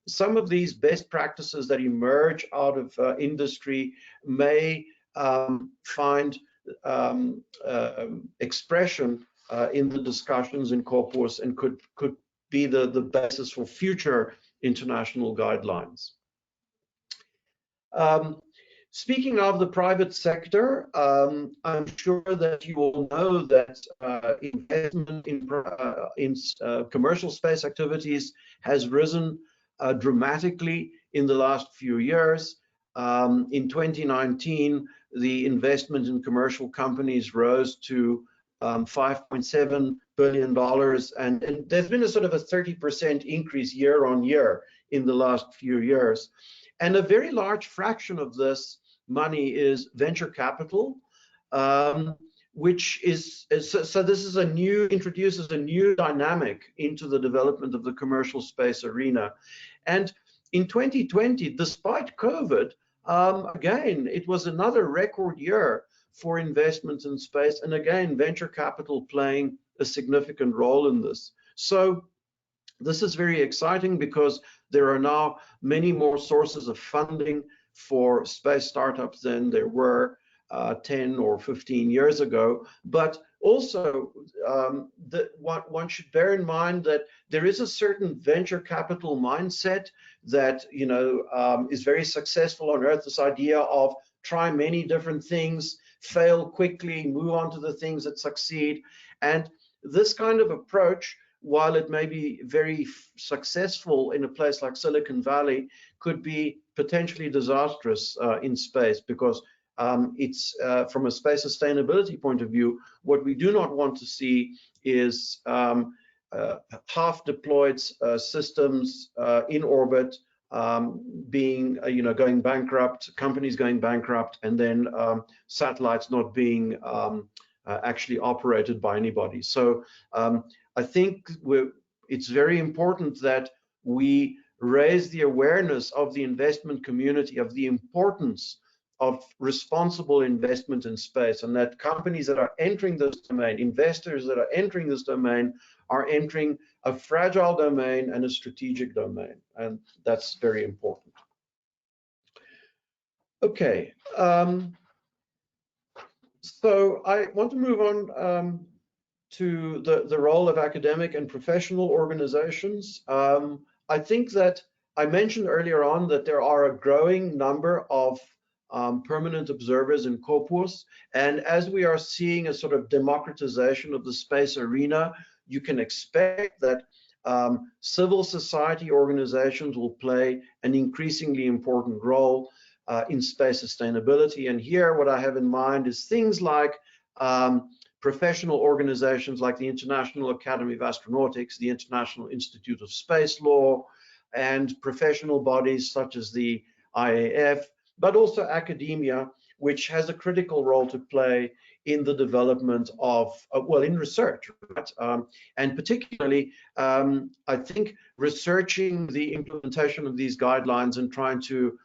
some of these best practices that emerge out of industry may find expression in the discussions in COPUOS and could be the basis for future international guidelines. Speaking of the private sector, I'm sure that you all know that investment in commercial space activities has risen dramatically in the last few years. In 2019, the investment in commercial companies rose to $5.7 billion, and there's been a sort of a 30% increase year on year in the last few years. And a very large fraction of this money is venture capital, which is, so this is introduces a new dynamic into the development of the commercial space arena. And in 2020, despite COVID, again, it was another record year for investments in space, and again, venture capital playing a significant role in this. So this is very exciting because there are now many more sources of funding for space startups than there were 10 or 15 years ago. But also, one should bear in mind that there is a certain venture capital mindset that is very successful on Earth. This idea of try many different things, fail quickly, move on to the things that succeed. And this kind of approach, while it may be very successful in a place like Silicon Valley, could be potentially disastrous in space, because it's from a space sustainability point of view, what we do not want to see is half deployed systems in orbit being, going bankrupt, companies going bankrupt, and then satellites not being actually operated by anybody. So I think it's very important that we raise the awareness of the investment community of the importance of responsible investment in space, and that companies that are entering this domain, investors that are entering this domain, are entering a fragile domain and a strategic domain, and that's very important. Okay, so I want to move on to the role of academic and professional organizations. I think that I mentioned earlier on that there are a growing number of permanent observers in COPUOS, and as we are seeing a sort of democratization of the space arena, you can expect that civil society organizations will play an increasingly important role in space sustainability. And here what I have in mind is things like professional organizations like the International Academy of Astronautics, the International Institute of Space Law, and professional bodies such as the IAF, but also academia, which has a critical role to play in the development of, in research, right? And particularly, I think researching the implementation of these guidelines and trying to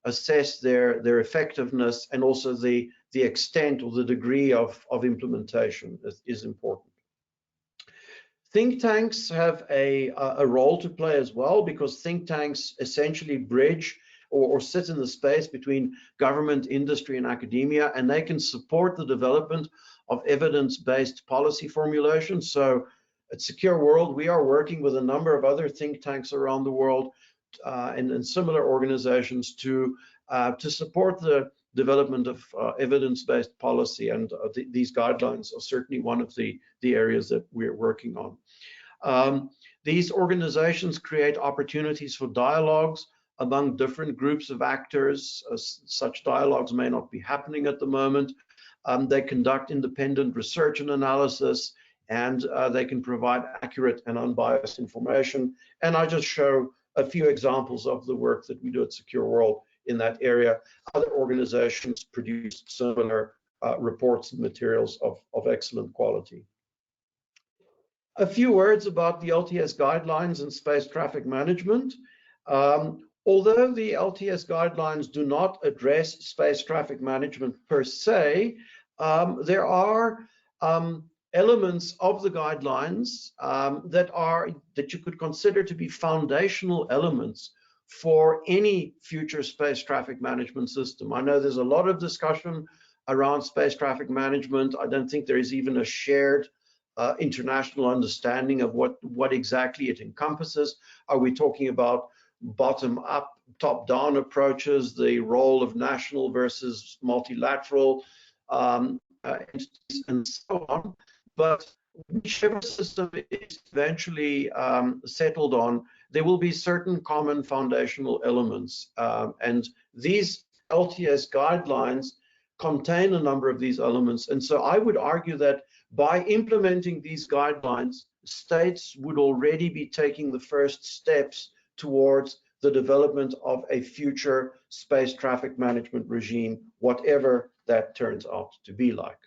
assess their effectiveness and also the extent or the degree of implementation is important. Think tanks have a role to play as well, because think tanks essentially bridge or sit in the space between government, industry, and academia, and they can support the development of evidence-based policy formulation. So at Secure World, we are working with a number of other think tanks around the world and similar organizations to support the development of evidence-based policy, and these guidelines are certainly one of the areas that we're working on. These organizations create opportunities for dialogues among different groups of actors. Such dialogues may not be happening at the moment. They conduct independent research and analysis, and they can provide accurate and unbiased information. And I just show a few examples of the work that we do at Secure World in that area. Other organizations produce similar reports and materials of excellent quality. A few words about the LTS guidelines and space traffic management. Although the LTS guidelines do not address space traffic management per se, there are elements of the guidelines that you could consider to be foundational elements for any future space traffic management system. I know there's a lot of discussion around space traffic management. I don't think there is even a shared international understanding of what exactly it encompasses. Are we talking about bottom-up, top-down approaches, the role of national versus multilateral entities, and so on? But whichever system is eventually settled on, there will be certain common foundational elements. And these LTS guidelines contain a number of these elements. And so I would argue that by implementing these guidelines, states would already be taking the first steps towards the development of a future space traffic management regime, whatever that turns out to be like.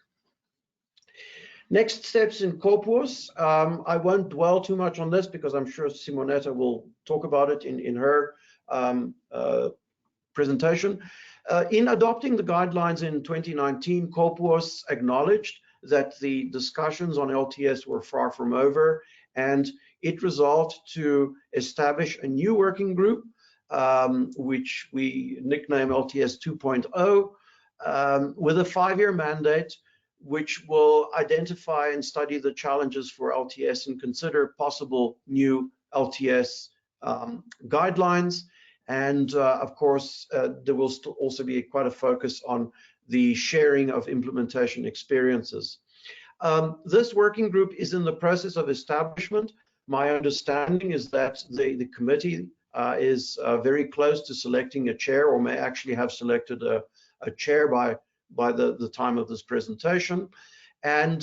Next steps in COPUOS. I won't dwell too much on this because I'm sure Simonetta will talk about it in her presentation. In adopting the guidelines in 2019, COPUOS acknowledged that the discussions on LTS were far from over, and it resolved to establish a new working group, which we nickname LTS 2.0, with a 5-year mandate, which will identify and study the challenges for LTS and consider possible new LTS guidelines. And of course, there will also be quite a focus on the sharing of implementation experiences. This working group is in the process of establishment. My understanding is that the committee is very close to selecting a chair, or may actually have selected a chair by the time of this presentation. And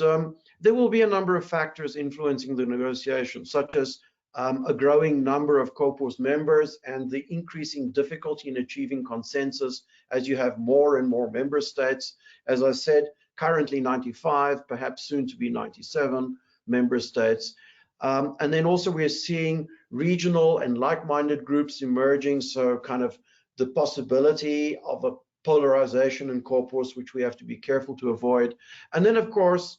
there will be a number of factors influencing the negotiations, such as a growing number of COPUOS members and the increasing difficulty in achieving consensus as you have more and more member states. As I said, currently 95, perhaps soon to be 97 member states. And then also we're seeing regional and like-minded groups emerging, so kind of the possibility of a polarization in COPUOS, which we have to be careful to avoid. And then, of course,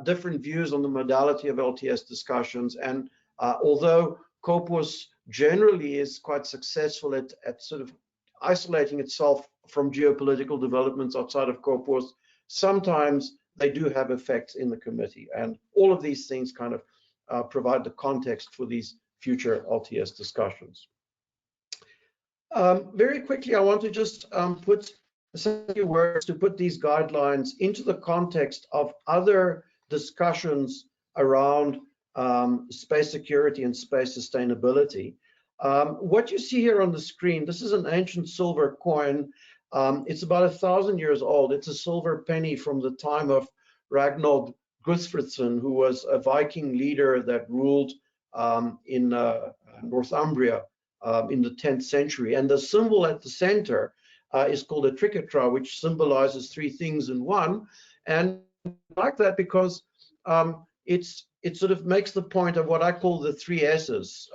different views on the modality of LTS discussions. And although COPUOS generally is quite successful at sort of isolating itself from geopolitical developments outside of COPUOS, sometimes they do have effects in the committee. And all of these things kind of provide the context for these future LTS discussions. Very quickly, I want to just put a few words to put these guidelines into the context of other discussions around space security and space sustainability. What you see here on the screen, this is an ancient silver coin. It's about 1,000 years old. It's a silver penny from the time of Ragnar Guthfridsson, who was a Viking leader that ruled in Northumbria in the 10th century. And the symbol at the center is called a triquetra, which symbolizes 3 things in one. And I like that because it sort of makes the point of what I call the 3 S's,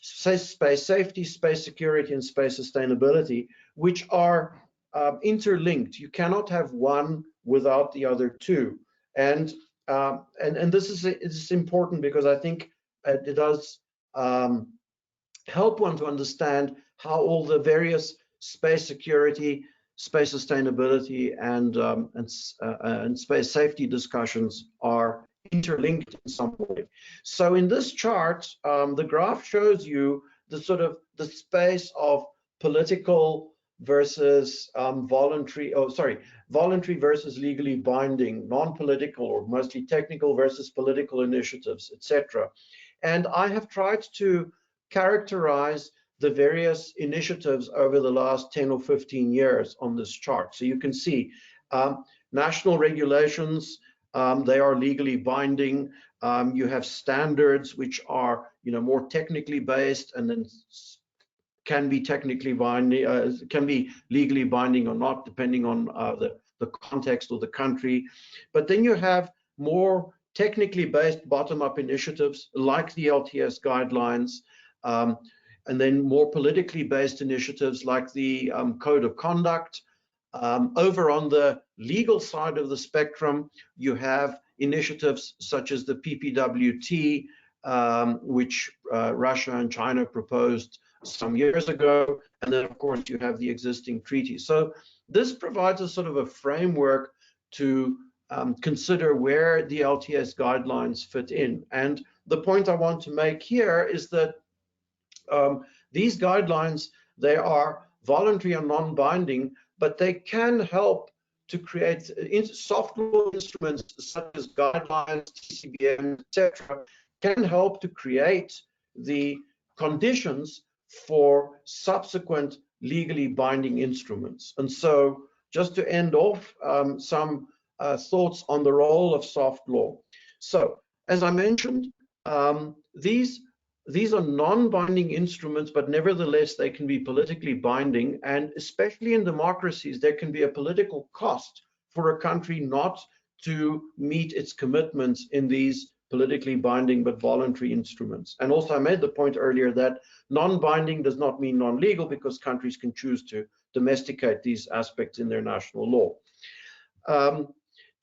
space safety, space security, and space sustainability, which are interlinked. You cannot have one without the other 2. And this is important because I think it does help one to understand how all the various space security, space sustainability, and space safety discussions are interlinked in some way. So in this chart, the graph shows you the space of political versus voluntary versus legally binding, non-political or mostly technical versus political initiatives, etc. And I have tried to characterize the various initiatives over the last 10 or 15 years on this chart. So you can see national regulations, they are legally binding. You have standards which are more technically based and then can be technically binding, can be legally binding or not, depending on the context of the country. But then you have more technically based bottom-up initiatives like the LTS guidelines, and then more politically based initiatives like the Code of Conduct. Over on the legal side of the spectrum, you have initiatives such as the PPWT, which Russia and China proposed some years ago, and then of course you have the existing treaties. So this provides a sort of a framework to consider where the LTS guidelines fit in. And the point I want to make here is that these guidelines, they are voluntary and non-binding, but they can help to create soft law instruments such as guidelines, TCBM, etc., can help to create the conditions for subsequent legally binding instruments. And so just to end off, some thoughts on the role of soft law. So as I mentioned, these are non-binding instruments, but nevertheless, they can be politically binding. And especially in democracies, there can be a political cost for a country not to meet its commitments in these politically binding but voluntary instruments. And also, I made the point earlier that non-binding does not mean non-legal, because countries can choose to domesticate these aspects in their national law.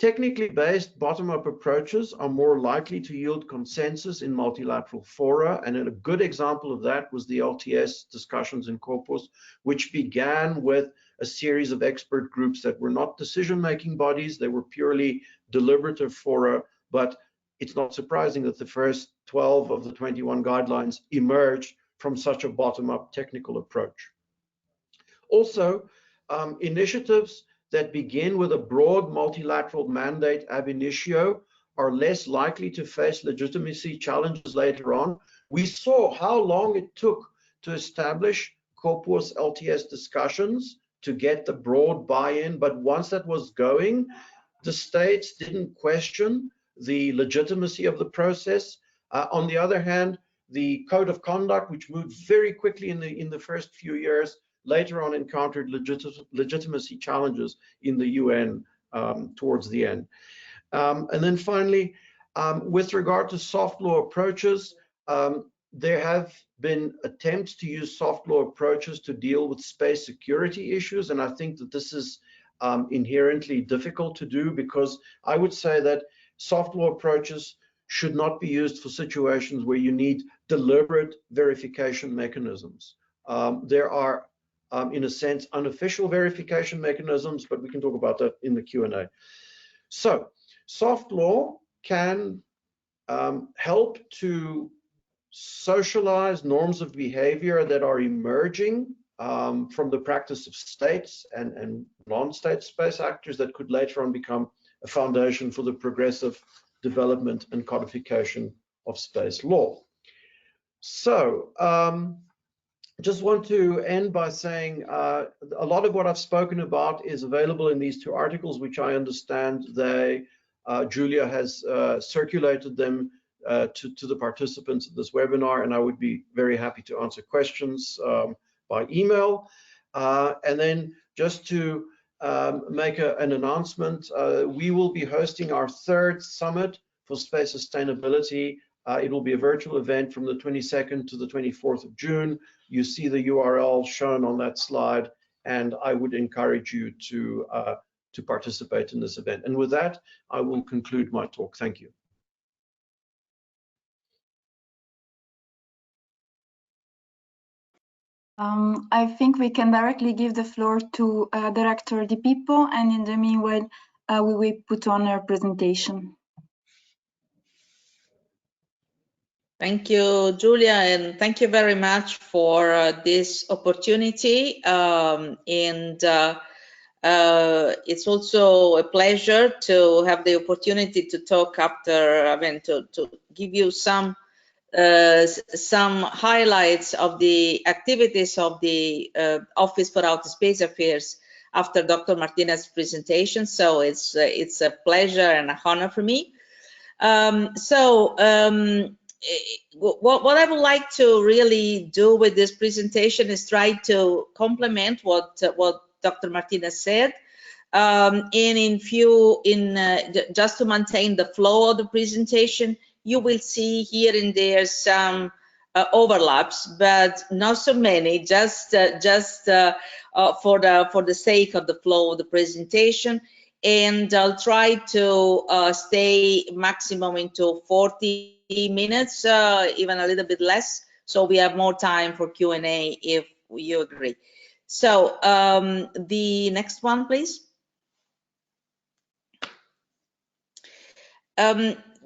Technically based bottom-up approaches are more likely to yield consensus in multilateral fora, and a good example of that was the LTS discussions in COPUOS, which began with a series of expert groups that were not decision-making bodies, they were purely deliberative fora, but it's not surprising that the first 12 of the 21 guidelines emerged from such a bottom-up technical approach. Also, initiatives that begin with a broad multilateral mandate ab initio are less likely to face legitimacy challenges later on. We saw how long it took to establish COPUOS LTS discussions to get the broad buy-in, but once that was going, the states didn't question the legitimacy of the process. On the other hand, the code of conduct, which moved very quickly in the first few years, later on encountered legitimacy challenges in the UN towards the end. And then finally, with regard to soft law approaches, there have been attempts to use soft law approaches to deal with space security issues, and I think that this is inherently difficult to do, because I would say that soft law approaches should not be used for situations where you need deliberate verification mechanisms. There are in a sense, unofficial verification mechanisms, but we can talk about that in the Q&A. So, soft law can help to socialize norms of behavior that are emerging from the practice of states and non-state space actors that could later on become a foundation for the progressive development and codification of space law. So, just want to end by saying a lot of what I've spoken about is available in these two articles, which I understand Julia has circulated them to the participants of this webinar, and I would be very happy to answer questions by email. And then just to make an announcement, we will be hosting our third summit for space sustainability. It will be a virtual event from the 22nd to the 24th of June. You see the URL shown on that slide, and I would encourage you to participate in this event. And with that, I will conclude my talk. Thank you. I think we can directly give the floor to Director Di Pipo, and in the meanwhile, we will put on her presentation. Thank you, Julia, and thank you very much for this opportunity. It's also a pleasure to have the opportunity to talk after, to give you some highlights of the activities of the Office for Outer Space Affairs after Dr. Martinez's presentation. So it's a pleasure and an honor for me. What I would like to really do with this presentation is try to complement what Dr. Martinez said, just to maintain the flow of the presentation. You will see here and there some overlaps, but not so many, just for the sake of the flow of the presentation. and I'll try to stay maximum into 40 minutes, even a little bit less, so we have more time for Q&A if you agree. So the next one, please.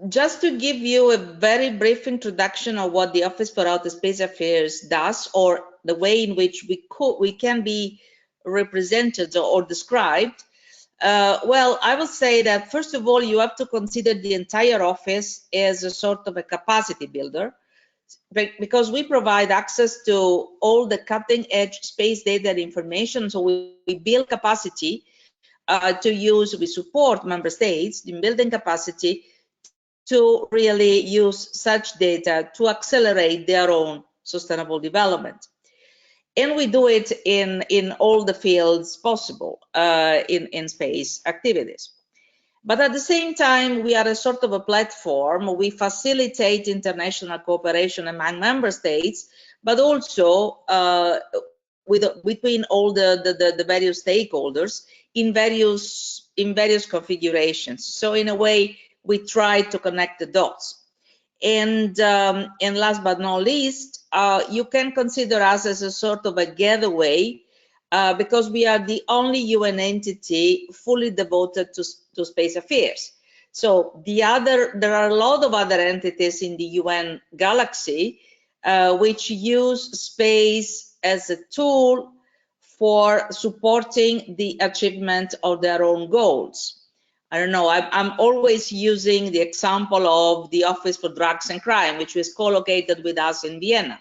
Just to give you a very brief introduction of what the Office for Outer Space Affairs does, or the way in which we can be represented or described. Well, I will say that first of all, you have to consider the entire office as a sort of a capacity builder, because we provide access to all the cutting edge space data and information. So we build capacity we support member states in building capacity to really use such data to accelerate their own sustainable development. And we do it in all the fields possible in space activities. But at the same time, we are a sort of a platform. We facilitate international cooperation among member states, but also between all the various stakeholders in various configurations. So in a way, we try to connect the dots. And last but not least, you can consider us as a sort of a gateway because we are the only UN entity fully devoted to space affairs. So there are a lot of other entities in the UN galaxy which use space as a tool for supporting the achievement of their own goals. I don't know, I'm always using the example of the Office for Drugs and Crime, which was co-located with us in Vienna.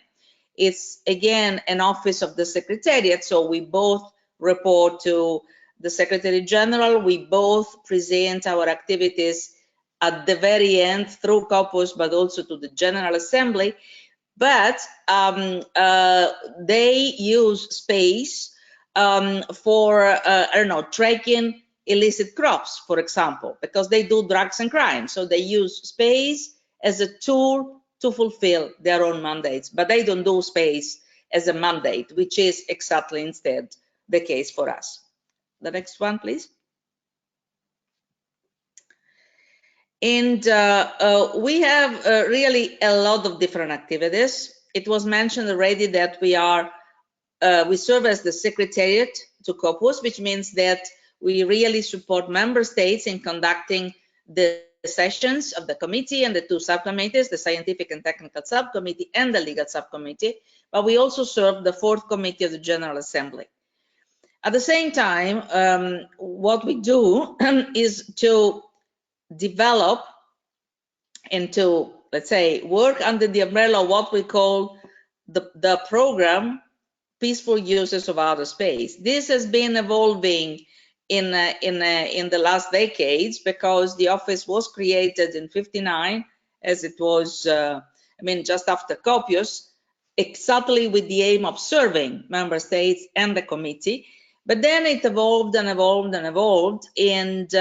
It's again an office of the Secretariat, so we both report to the Secretary General. We both present our activities at the very end through COPUOS, but also to the General Assembly. But they use space for, I don't know, tracking illicit crops, for example, because they do drugs and crime. So they use space as a tool to fulfill their own mandates, but they don't do space as a mandate, which is exactly instead the case for us. The next one, please. And we have really a lot of different activities. It was mentioned already that we serve as the Secretariat to COPUOS, which means that we really support member states in conducting the sessions of the committee and the two subcommittees, the Scientific and Technical Subcommittee and the Legal Subcommittee, but we also serve the fourth committee of the General Assembly. At the same time, what we do is to develop and to, let's say, work under the umbrella of what we call the program Peaceful Uses of Outer Space. This has been evolving in the last decades because the office was created in '59, as it was, just after COPUOS, exactly with the aim of serving member states and the committee. But then it evolved and evolved and evolved, and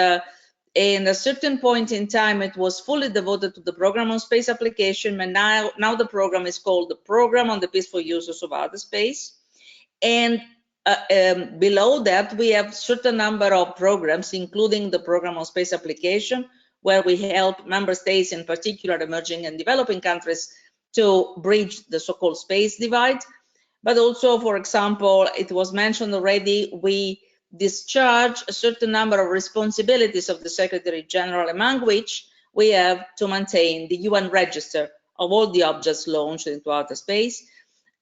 in a certain point in time, it was fully devoted to the program on space application, and now the program is called the Program on the Peaceful Uses of Outer Space. And below that, we have a certain number of programs, including the program on space application, where we help member states, in particular emerging and developing countries, to bridge the so-called space divide. But also, for example, it was mentioned already, we discharge a certain number of responsibilities of the Secretary General, among which we have to maintain the UN register of all the objects launched into outer space.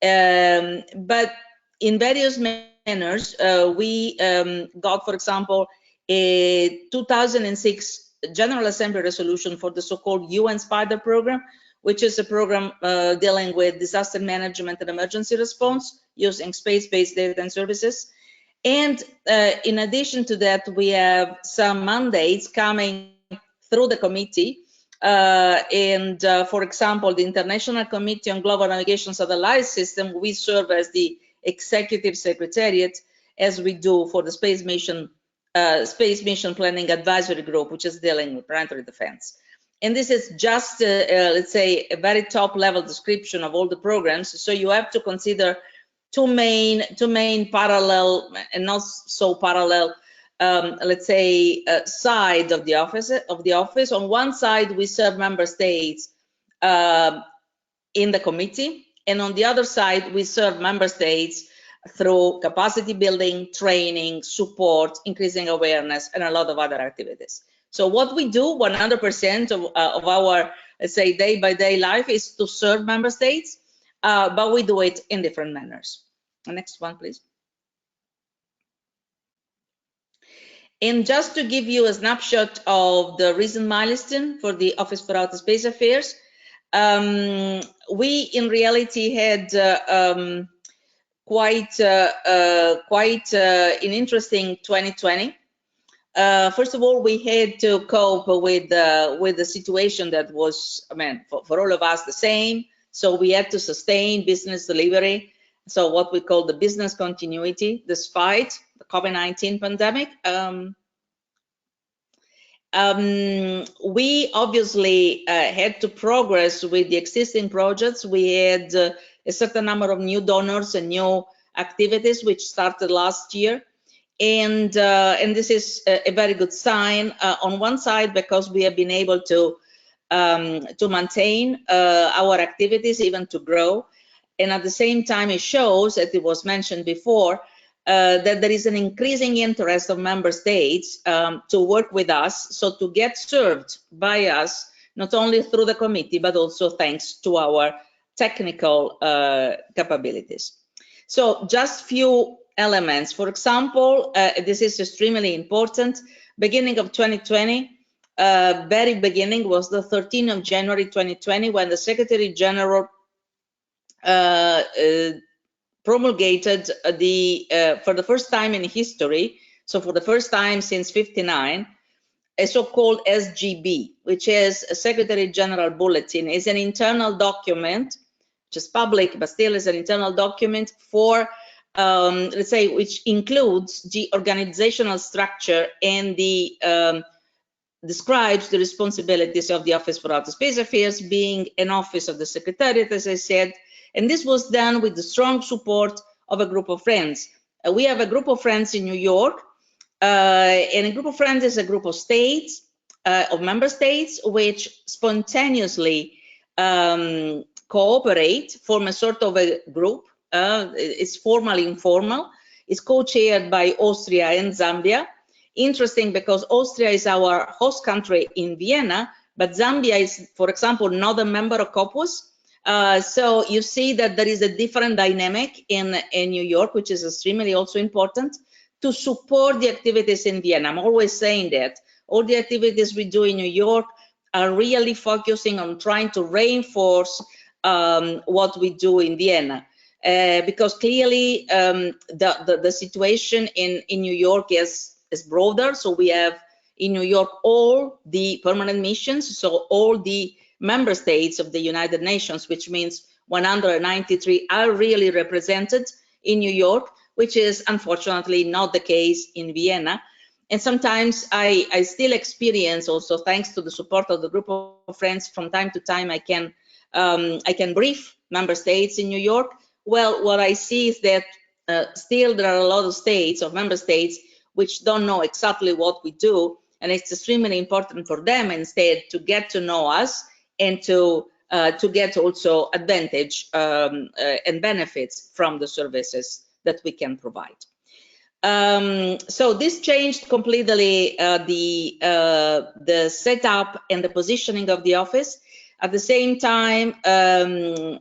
But in various manners, we got, for example, a 2006 General Assembly resolution for the so-called UN Spider program, which is a program dealing with disaster management and emergency response using space-based data and services. And in addition to that, we have some mandates coming through the committee. For example, the International Committee on Global Navigation Satellite System, we serve as the Executive Secretariat, as we do for the Space Mission Planning Advisory Group, which is dealing with planetary defense. And this is just, let's say, a very top-level description of all the programs. So you have to consider two main parallel and not so parallel let's say, side of the office. On one side, we serve member states in the committee, and on the other side, we serve member states through capacity building, training, support, increasing awareness, and a lot of other activities. So what we do 100% of our, let's say, day-by-day life is to serve member states, but we do it in different manners. The next one, please. And just to give you a snapshot of the recent milestone for the Office for Outer Space Affairs, we in reality had quite an interesting 2020. First of all, we had to cope with the situation that was, I mean, for all of us the same. So we had to sustain business delivery. So what we call the business continuity, despite the COVID-19 pandemic. We obviously had to progress with the existing projects. We had a certain number of new donors and new activities which started last year, and this is a very good sign on one side, because we have been able to maintain our activities, even to grow, and at the same time it shows, as it was mentioned before, that there is an increasing interest of member states to work with us, so to get served by us, not only through the committee, but also thanks to our technical capabilities. So just few elements. For example, this is extremely important. Beginning of 2020, very beginning was the 13th of January 2020, when the Secretary General promulgated for the first time in history, so for the first time since '59, a so-called SGB, which is a Secretary General Bulletin. It's an internal document, which is public, but still is an internal document for, let's say, which includes the organizational structure and the describes the responsibilities of the Office for Outer Space Affairs, being an office of the Secretariat, as I said. And this was done with the strong support of a group of friends. We have a group of friends in New York, and a group of friends is a group of states, of member states, which spontaneously cooperate, form a sort of a group. It's formally informal. It's co-chaired by Austria and Zambia. Interesting, because Austria is our host country in Vienna, but Zambia is, for example, not a member of COPUOS. So you see that there is a different dynamic in New York, which is extremely also important to support the activities in Vienna. I'm always saying that all the activities we do in New York are really focusing on trying to reinforce what we do in Vienna, because clearly the situation in New York is broader. So we have in New York all the permanent missions, so all the member states of the United Nations, which means 193 are really represented in New York, which is unfortunately not the case in Vienna. And sometimes I still experience, also thanks to the support of the group of friends, from time to time I can brief member states in New York. Well, what I see is that still there are a lot of states, of member states, which don't know exactly what we do, and it's extremely important for them instead to get to know us and to get also advantage and benefits from the services that we can provide. So this changed completely the setup and the positioning of the office. At the same time,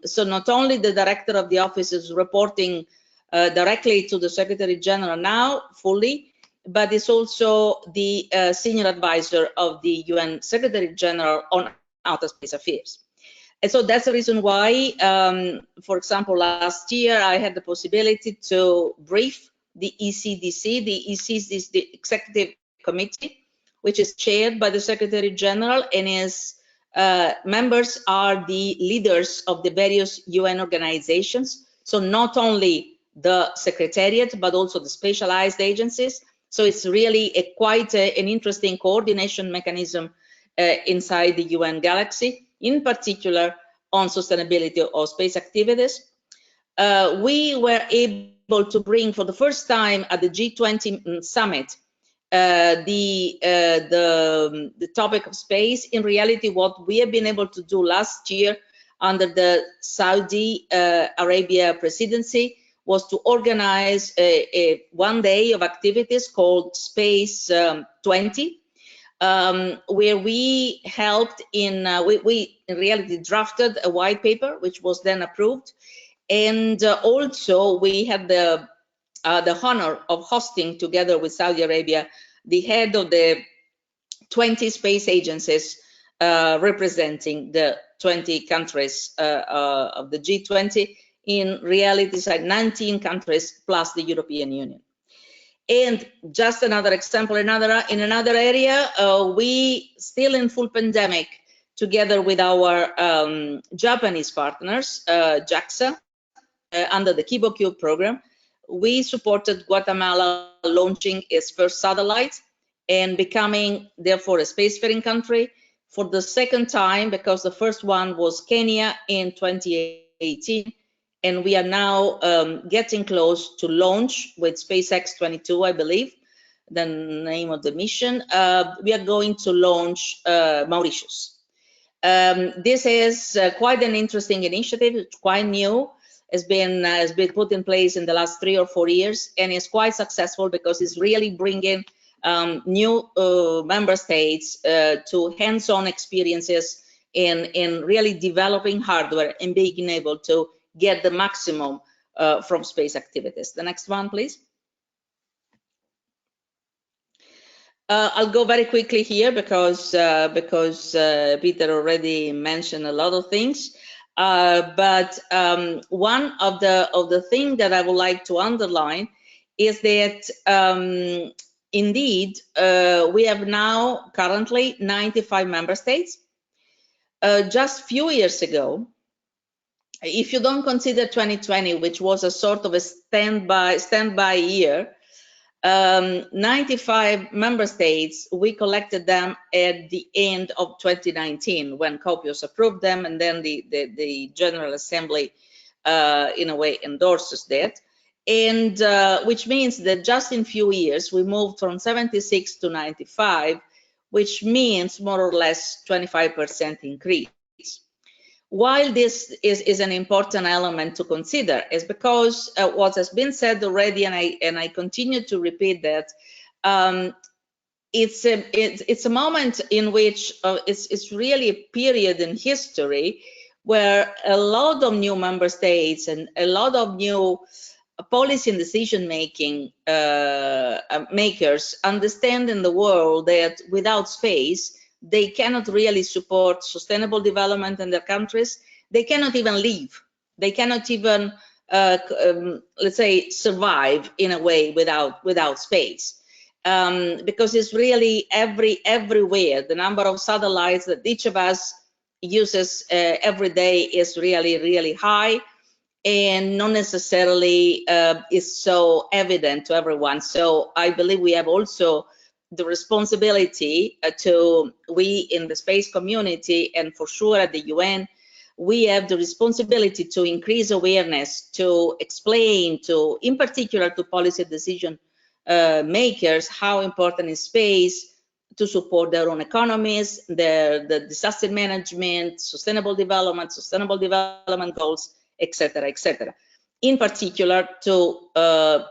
so not only the director of the office is reporting directly to the Secretary General now fully, but it's also the senior advisor of the UN Secretary General on Outer Space Affairs. And so that's the reason why, for example, last year I had the possibility to brief the ECDC. The ECDC is the Executive Committee, which is chaired by the Secretary General, and is members are the leaders of the various UN organizations. So not only the Secretariat, but also the specialized agencies. So it's really quite an interesting coordination mechanism inside the UN galaxy, in particular on sustainability of space activities. We were able to bring for the first time at the G20 summit the topic of space. In reality, what we have been able to do last year under the Saudi Arabia presidency was to organize a 1 day of activities called Space 20, where we helped in, we in reality drafted a white paper, which was then approved. And also we had the honor of hosting, together with Saudi Arabia, the head of the 20 space agencies representing the 20 countries of the G20. In reality, it's like 19 countries plus the European Union. And just another example, in another area, we still in full pandemic, together with our Japanese partners, JAXA, under the COPUOS program, we supported Guatemala launching its first satellite and becoming, therefore, a spacefaring country for the second time, because the first one was Kenya in 2018. And we are now getting close to launch with SpaceX 22, I believe, the name of the mission. We are going to launch Mauritius. This is quite an interesting initiative. It's quite new. Has been put in place in the last 3 or 4 years, and is quite successful because it's really bringing new member states to hands-on experiences in really developing hardware and being able to get the maximum from space activities. The next one, please. I'll go very quickly here because Peter already mentioned a lot of things. But one of the things that I would like to underline is that indeed we have now currently 95 member states. Just a few years ago, if you don't consider 2020, which was a sort of a standby year, 95 member states, we collected them at the end of 2019 when COPUOS approved them, and then the General Assembly in a way endorses that, and which means that just in few years we moved from 76 to 95, which means more or less 25% increase. While this is an important element to consider, is because what has been said already, and I continue to repeat that, it's a moment in which it's really a period in history where a lot of new member states and a lot of new policy and decision-making makers understand in the world that without space, they cannot really support sustainable development in their countries. They cannot even live. They cannot even, let's say, survive in a way without space. Because it's really everywhere. The number of satellites that each of us uses every day is really, really high, and not necessarily is so evident to everyone. So I believe we have also the responsibility we in the space community, and for sure at the UN, we have the responsibility to increase awareness, to explain to, in particular to policy decision makers, how important is space to support their own economies, the disaster management, sustainable development goals, etc., etc. In particular, to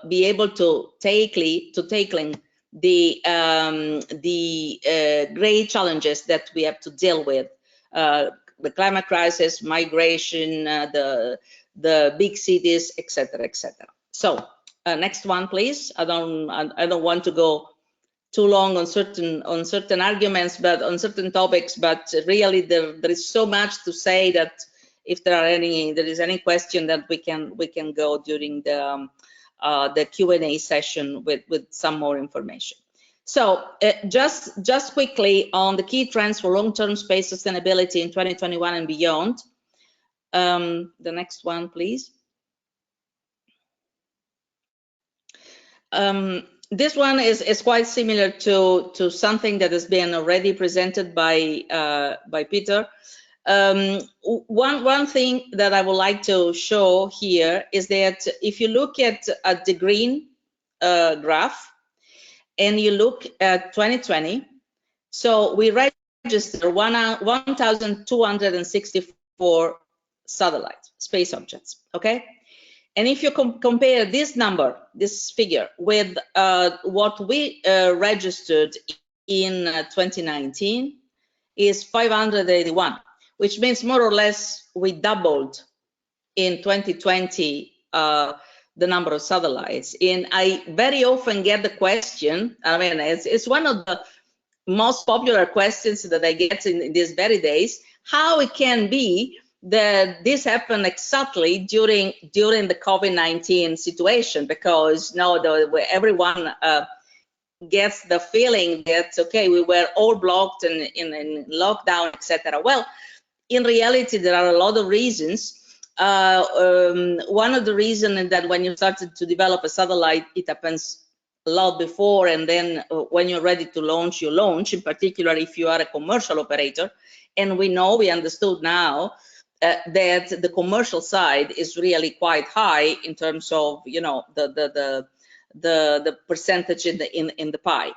be able to tackling the great challenges that we have to deal with, the climate crisis, migration, the big cities, etc., etc. So next one, please. I don't want to go too long on certain arguments, but on certain topics. But really, there is so much to say that if there is any question that we can go during the Q&A session with some more information. So just quickly on the key trends for long-term space sustainability in 2021 and beyond. The next one, please. This one is quite similar to something that has been already presented by Peter. One thing that I would like to show here is that if you look at the green graph, and you look at 2020, so we registered 1,264 satellite space objects, okay? And if you compare this number, this figure, with what we registered in 2019, is 581, which means more or less we doubled in 2020 the number of satellites. And I very often get the question, I mean, it's one of the most popular questions that I get in these very days, how it can be that this happened exactly during the COVID-19 situation, because now everyone gets the feeling that, okay, we were all blocked and in lockdown, etc. Well, in reality, there are a lot of reasons. One of the reasons is that when you started to develop a satellite, it happens a lot before, and then when you're ready to launch, you launch, in particular if you are a commercial operator. And we understood now that the commercial side is really quite high in terms of, you know, the percentage in the pie.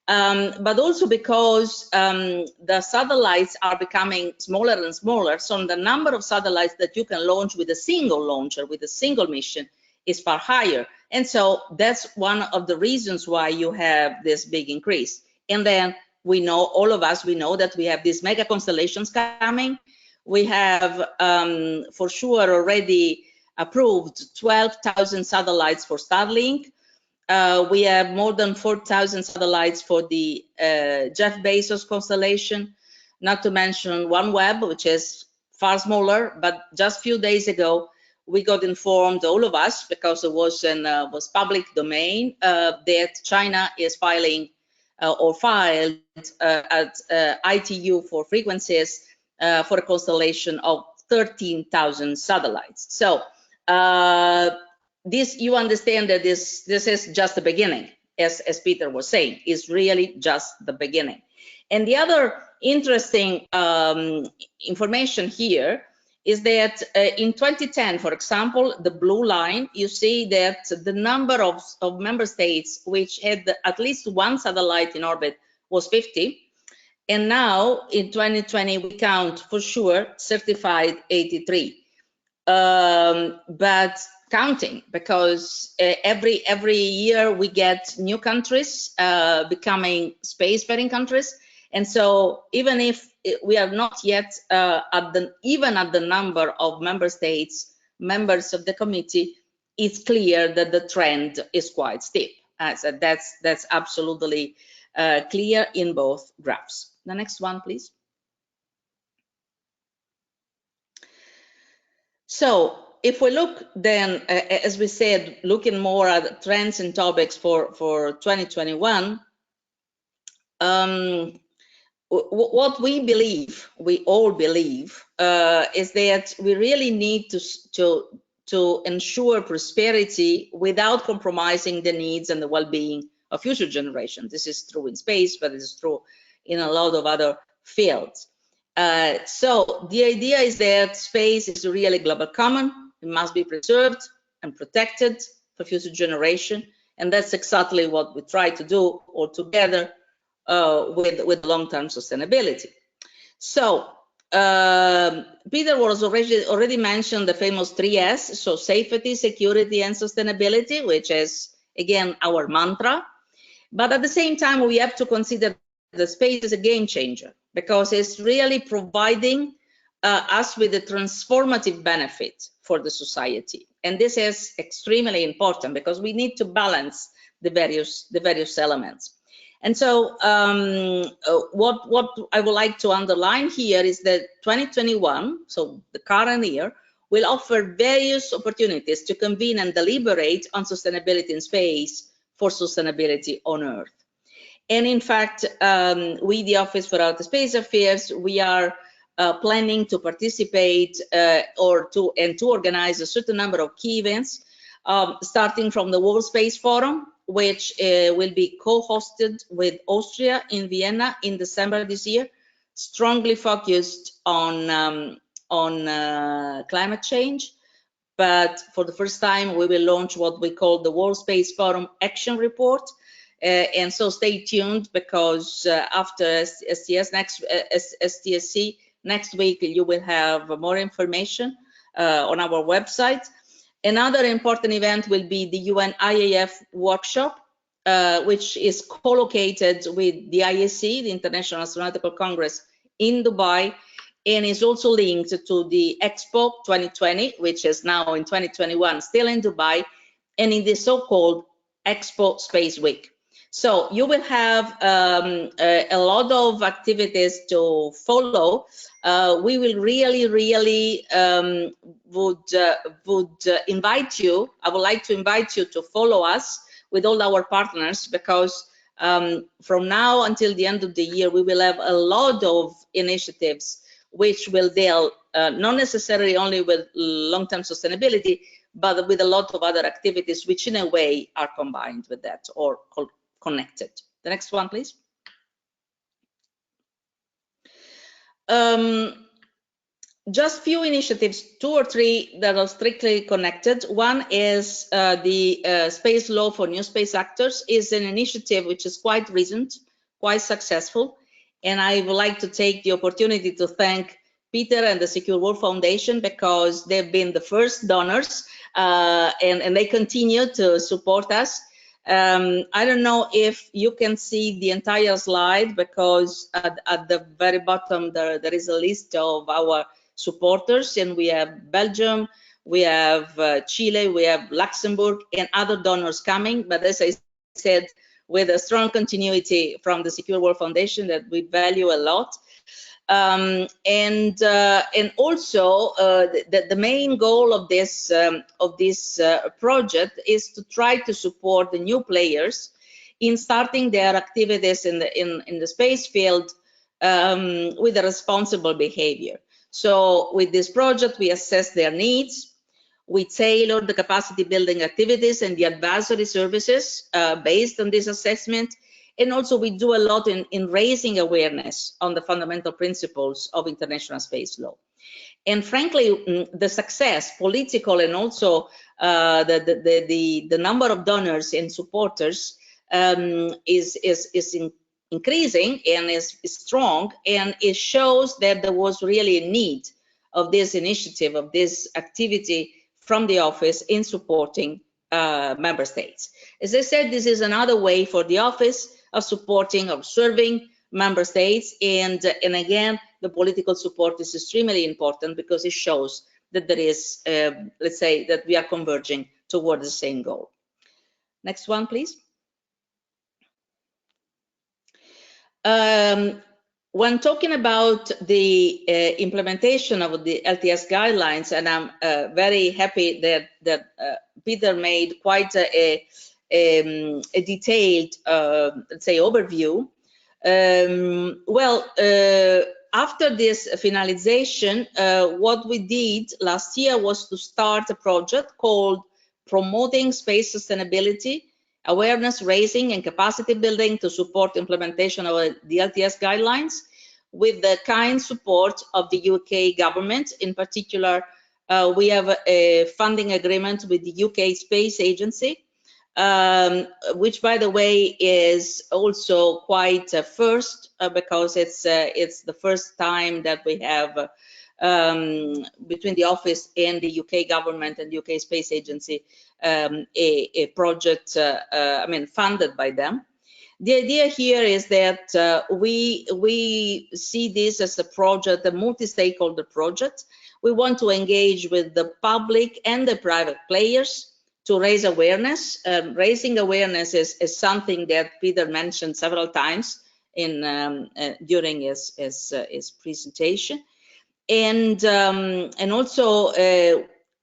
But also because the satellites are becoming smaller and smaller, so the number of satellites that you can launch with a single launcher, with a single mission, is far higher. And so that's one of the reasons why you have this big increase. And then we know, all of us, we know that we have these mega constellations coming. We have for sure already approved 12,000 satellites for Starlink. We have more than 4,000 satellites for the Jeff Bezos constellation, not to mention OneWeb, which is far smaller. But just a few days ago, we got informed, all of us, because it was public domain, that China is filing or filed at ITU for frequencies for a constellation of 13,000 satellites. So this, you understand that this is just the beginning, as Peter was saying, is really just the beginning. And the other interesting information here is that in 2010, for example, the blue line, you see that the number of member states which had at least one satellite in orbit was 50. And now in 2020, we count for sure certified 83. But counting, because every year we get new countries becoming spacefaring countries. And so even if we are not yet at the number of member states, members of the committee, it's clear that the trend is quite steep. So that's absolutely clear in both graphs. The next one, please. So if we look then, as we said, looking more at trends and topics for 2021, what we all believe, is that we really need to ensure prosperity without compromising the needs and the well-being of future generations. This is true in space, but it is true in a lot of other fields. So the idea is that space is really global common. It must be preserved and protected for future generation, and that's exactly what we try to do all together with long-term sustainability. So Peter was already mentioned the famous 3S, so safety, security, and sustainability, which is again our mantra. But at the same time, we have to consider the space as a game changer, because it's really providing us with a transformative benefit for the society. And this is extremely important because we need to balance the various elements. And so what I would like to underline here is that 2021, so the current year, will offer various opportunities to convene and deliberate on sustainability in space for sustainability on Earth. And in fact, we, the Office for Outer Space Affairs, we are planning to participate and to organize a certain number of key events, starting from the World Space Forum, which will be co-hosted with Austria in Vienna in December this year, strongly focused on climate change. But for the first time, we will launch what we call the World Space Forum Action Report. And so stay tuned, because after STSC next week, you will have more information on our website. Another important event will be the UN IAF workshop, which is co-located with the IAC, the International Astronautical Congress in Dubai, and is also linked to the Expo 2020, which is now in 2021, still in Dubai, and in the so-called Expo Space Week. So you will have a lot of activities to follow. We will really would invite you. I would like to invite you to follow us with all our partners, because from now until the end of the year, we will have a lot of initiatives which will deal not necessarily only with long-term sustainability, but with a lot of other activities which in a way are combined with that or connected. The next one, please. Just few initiatives, 2 or 3 that are strictly connected. One is the Space Law for New Space Actors, is an initiative which is quite recent, quite successful. And I would like to take the opportunity to thank Peter and the Secure World Foundation, because they've been the first donors and they continue to support us. I don't know if you can see the entire slide, because at the very bottom there is a list of our supporters, and we have Belgium, we have Chile, we have Luxembourg, and other donors coming. But as I said, with a strong continuity from the Secure World Foundation that we value a lot. And also the main goal of this project is to try to support the new players in starting their activities in the space field with a responsible behavior. So with this project, we assess their needs, we tailor the capacity building activities and the advisory services based on this assessment. And also we do a lot in raising awareness on the fundamental principles of international space law. And frankly, the success, political and also the number of donors and supporters is increasing and is strong, and it shows that there was really a need of this initiative, of this activity from the office in supporting member states. As I said, this is another way for the office of supporting, of serving member states, and again, the political support is extremely important, because it shows that there is, let's say, that we are converging toward the same goal. Next one, please. When talking about the implementation of the LTS guidelines, and I'm very happy that Peter made quite a detailed, let's say, overview. After this finalization, what we did last year was to start a project called Promoting Space Sustainability, Awareness Raising and Capacity Building to support implementation of the LTS guidelines, with the kind support of the UK government. In particular, we have a funding agreement with the UK Space Agency, which, by the way, is also quite a first, because it's the first time that we have between the office and the UK government and the UK Space Agency a project, funded by them. The idea here is that we see this as a project, a multi-stakeholder project. We want to engage with the public and the private players to raise awareness. Raising awareness is something that Peter mentioned several times during his presentation, and also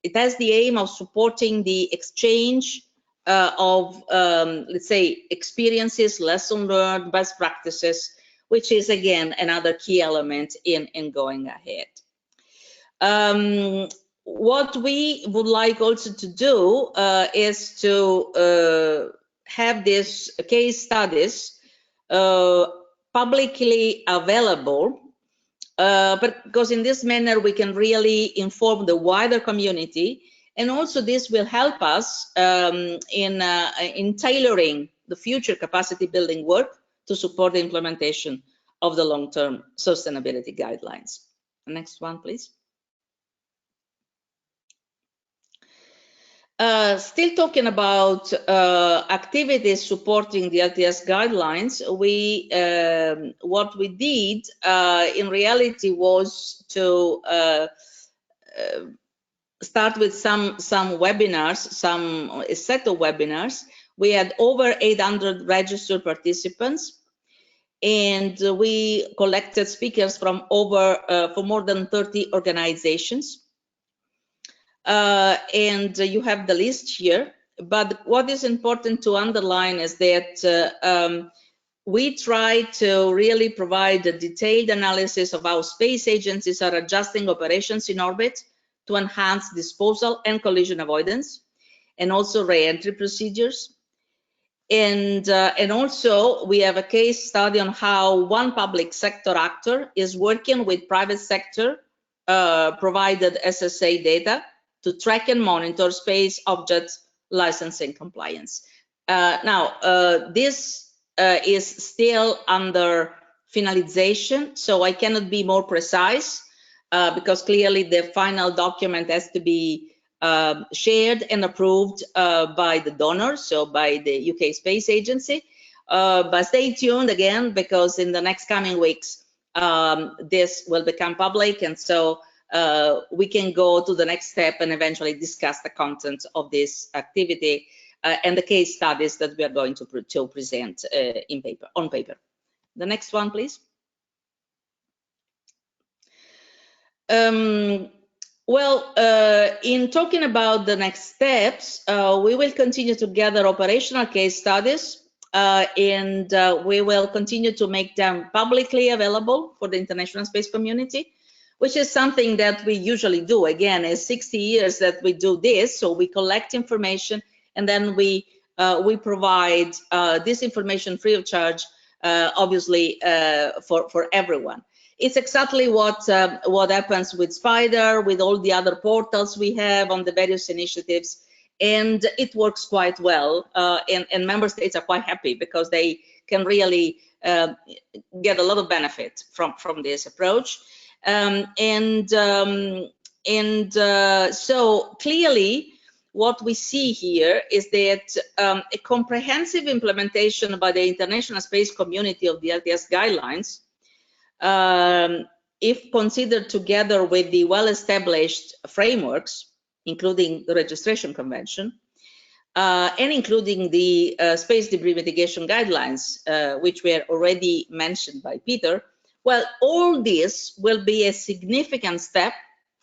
it has the aim of supporting the exchange of, let's say, experiences, lessons learned, best practices, which is again another key element in going ahead. What we would like also to do is to have these case studies publicly available, but because in this manner we can really inform the wider community, and also this will help us in tailoring the future capacity building work to support the implementation of the long-term sustainability guidelines. Next one, please. Still talking about activities supporting the LTS guidelines, what we did in reality was to start with some webinars, a set of webinars. We had over 800 registered participants, and we collected speakers from for more than 30 organizations. And you have the list here, but what is important to underline is that we try to really provide a detailed analysis of how space agencies are adjusting operations in orbit to enhance disposal and collision avoidance, and also re-entry procedures. And also we have a case study on how one public sector actor is working with private sector provided SSA data to track and monitor space objects licensing compliance. This is still under finalization, so I cannot be more precise because clearly the final document has to be shared and approved by the donor, so by the UK Space Agency. But stay tuned again, because in the next coming weeks, this will become public, and so we can go to the next step and eventually discuss the content of this activity and the case studies that we are going to present on paper. The next one, please. In talking about the next steps, we will continue to gather operational case studies and we will continue to make them publicly available for the international space community, which is something that we usually do. Again, it's 60 years that we do this, so we collect information and then we provide this information free of charge, obviously for everyone. It's exactly what happens with Spider, with all the other portals we have on the various initiatives, and it works quite well. And member states are quite happy because they can really get a lot of benefit from this approach. So clearly, what we see here is that a comprehensive implementation by the international space community of the LTS guidelines, if considered together with the well-established frameworks, including the registration convention, and including the space debris mitigation guidelines, which were already mentioned by Peter, well, all this will be a significant step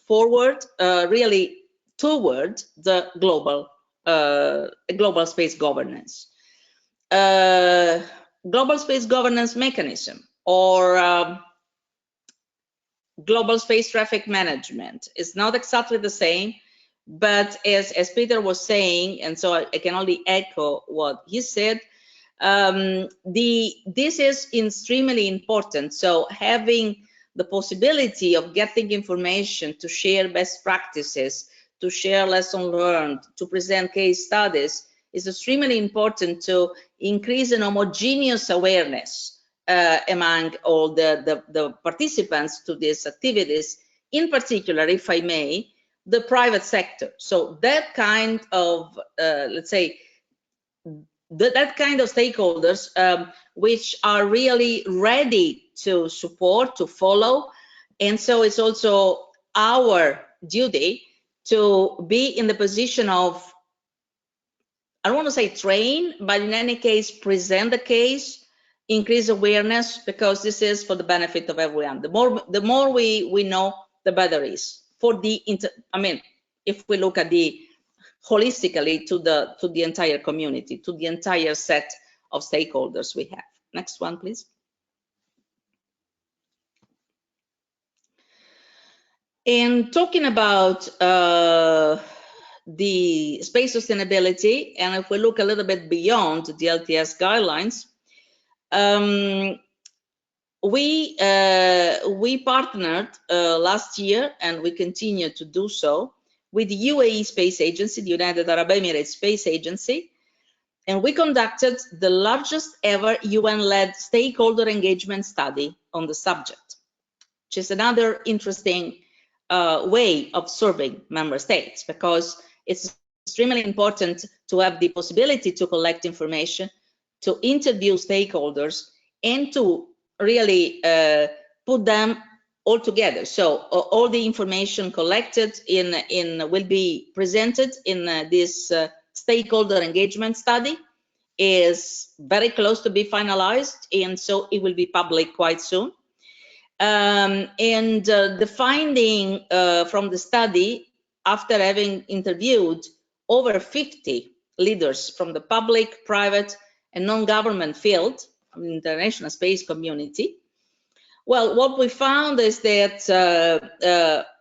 forward, really toward the global space governance. Global space governance mechanism, or global space traffic management, is not exactly the same, but as Peter was saying, and so I can only echo what he said, this is extremely important. So having the possibility of getting information to share best practices, to share lessons learned, to present case studies is extremely important to increase an homogeneous awareness among all the participants to these activities, in particular, if I may, the private sector. So that kind of, let's say, that kind of stakeholders which are really ready to support, to follow. And so it's also our duty to be in the position of, I don't want to say train, but in any case, present the case, increase awareness, because this is for the benefit of everyone. The more we know, the better it is for the, if we look at the holistically to the entire community, to the entire set of stakeholders we have. Next one, please. In talking about the space sustainability, and if we look a little bit beyond the LTS guidelines, we partnered last year, and we continue to do so, with the UAE Space Agency, the United Arab Emirates Space Agency, And we conducted the largest ever UN-led stakeholder engagement study on the subject, which is another interesting way of serving member states, because it's extremely important to have the possibility to collect information, to interview stakeholders, and to really put them all together. So all the information collected will be presented in this stakeholder engagement study. Is very close to be finalized, and so it will be public quite soon. The finding from the study, after having interviewed over 50 leaders from the public, private, and non-government field, international space community, well, what we found is that,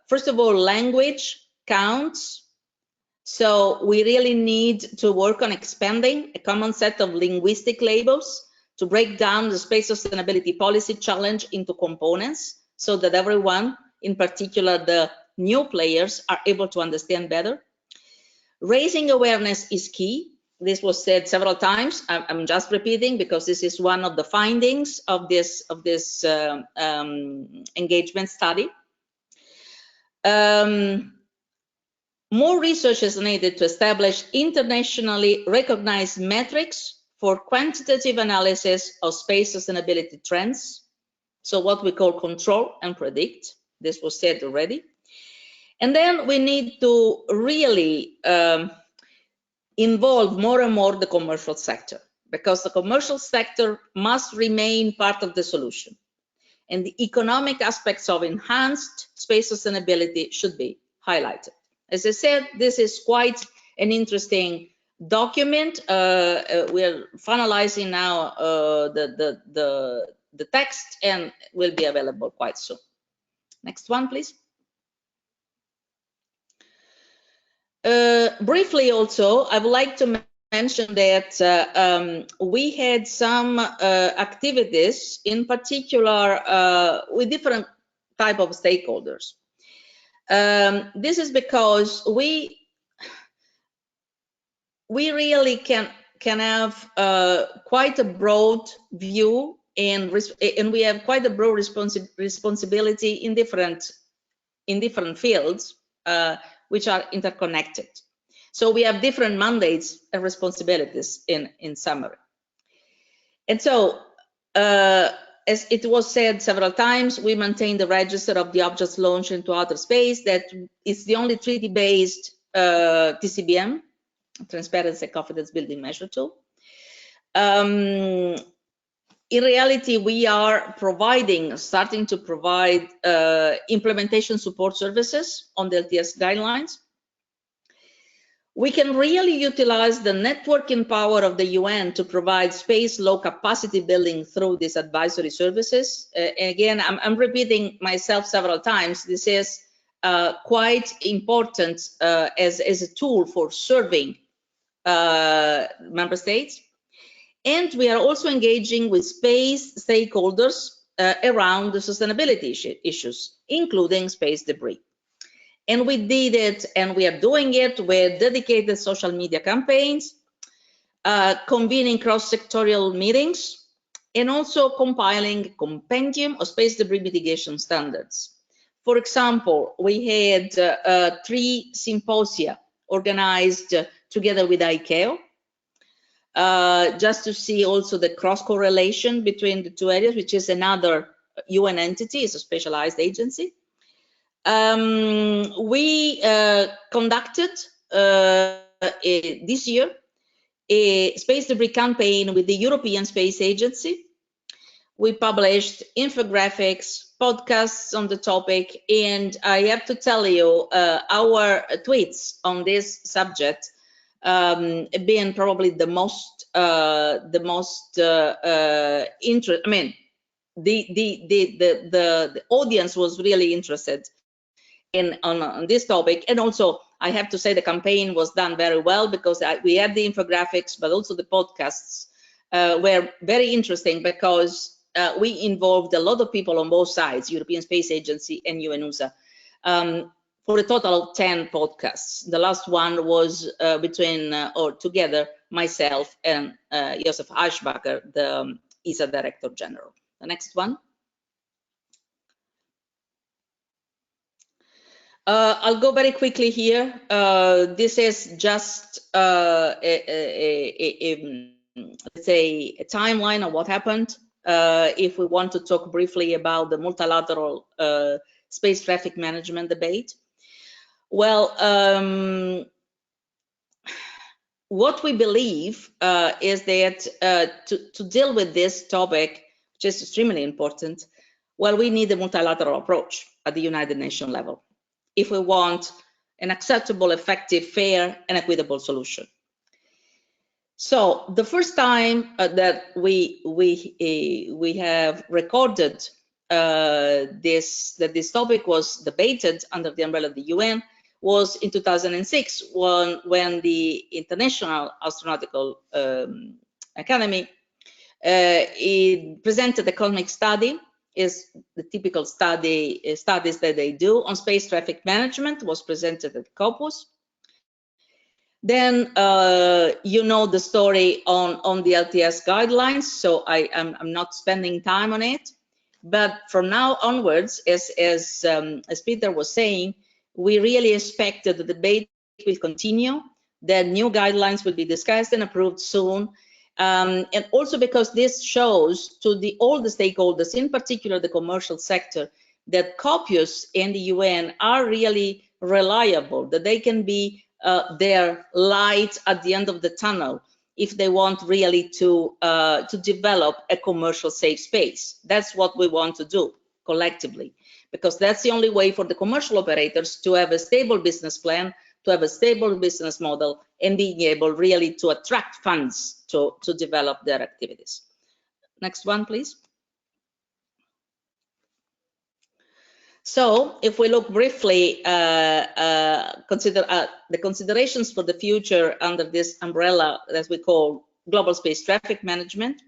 first of all, language counts. So we really need to work on expanding a common set of linguistic labels to break down the space sustainability policy challenge into components so that everyone, in particular the new players, are able to understand better. Raising awareness is key. This was said several times. I'm just repeating because this is one of the findings of this engagement study. More research is needed to establish internationally recognized metrics for quantitative analysis of space sustainability trends. So what we call control and predict. This was said already. And then we need to really involve more and more the commercial sector, because the commercial sector must remain part of the solution. And the economic aspects of enhanced space sustainability should be highlighted. As I said, this is quite an interesting document. We're finalizing now the text, and will be available quite soon. Next one, please. Briefly also, I would like to mention that we had some activities, in particular with different type of stakeholders. This is because we really can have quite a broad view, and we have quite a broad responsibility in different fields, which are interconnected. So we have different mandates and responsibilities in summary. And so, as it was said several times, we maintain the register of the objects launched into outer space. That is the only treaty-based TCBM, Transparency and Confidence Building Measure tool. In reality, we are starting to provide implementation support services on the LTS guidelines. We can really utilize the networking power of the UN to provide space low capacity building through these advisory services. Again, I'm repeating myself several times. This is quite important as a tool for serving member states. And we are also engaging with space stakeholders around the sustainability issues, including space debris. And we did it, and we are doing it with dedicated social media campaigns, convening cross-sectorial meetings, and also compiling a compendium of space debris mitigation standards. For example, we had 3 symposia organized together with ICAO, just to see also the cross-correlation between the two areas, which is another UN entity, it's a specialized agency. We conducted this year a space debris campaign with the European Space Agency. We published infographics, podcasts on the topic, and I have to tell you, our tweets on this subject being probably the most interest. I mean, the audience was really interested on this topic, and also I have to say the campaign was done very well, because we had the infographics, but also the podcasts were very interesting, because we involved a lot of people on both sides, European Space Agency and UNUSA. for a total of 10 podcasts. The last one was between or together myself and Josef Eichbacher, the ESA Director General. The next one. I'll go very quickly here. This is just let's say a timeline of what happened. If we want to talk briefly about the multilateral space traffic management debate. Well, what we believe is that to deal with this topic, which is extremely important, well, we need a multilateral approach at the United Nations level if we want an acceptable, effective, fair, and equitable solution. So the first time that we have recorded that this topic was debated under the umbrella of the UN was in 2006 when the International Astronautical Academy it presented a cosmic study. Is the typical studies that they do on space traffic management, was presented at COPUOS. Then you know the story on the LTS guidelines, so I'm not spending time on it. But from now onwards, as Peter was saying, we really expect that the debate will continue, that new guidelines will be discussed and approved soon. And also because this shows to all the stakeholders, in particular the commercial sector, that COPUOS and the UN are really reliable, that they can be their light at the end of the tunnel if they want really to develop a commercial safe space. That's what we want to do collectively, because that's the only way for the commercial operators to have a stable business plan, to have a stable business model, and being able really to attract funds to develop their activities. Next one, please. So if we look briefly, consider the considerations for the future under this umbrella that we call global space traffic management.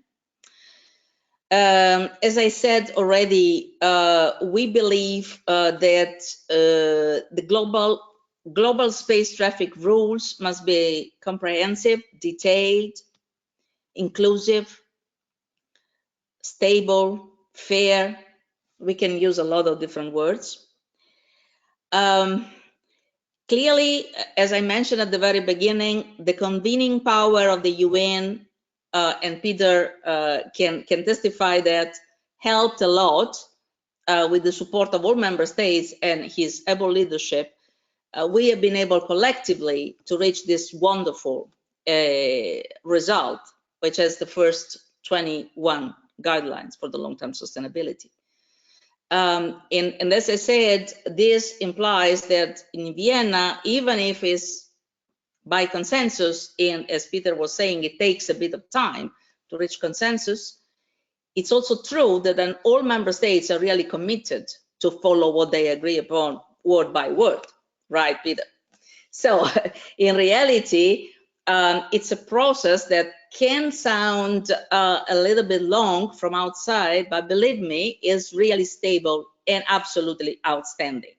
As I said already, we believe that the global space traffic rules must be comprehensive, detailed, inclusive, stable, fair. We can use a lot of different words. Clearly, as I mentioned at the very beginning, the convening power of the UN, and Peter can testify that, helped a lot with the support of all member states and his able leadership. We have been able collectively to reach this wonderful result, which is the first 21 guidelines for the long-term sustainability. And as I said, this implies that in Vienna, even if it's by consensus, and as Peter was saying, it takes a bit of time to reach consensus, it's also true that then all member states are really committed to follow what they agree upon word by word, right, Peter? So in reality, it's a process that can sound a little bit long from outside, but believe me, is really stable and absolutely outstanding.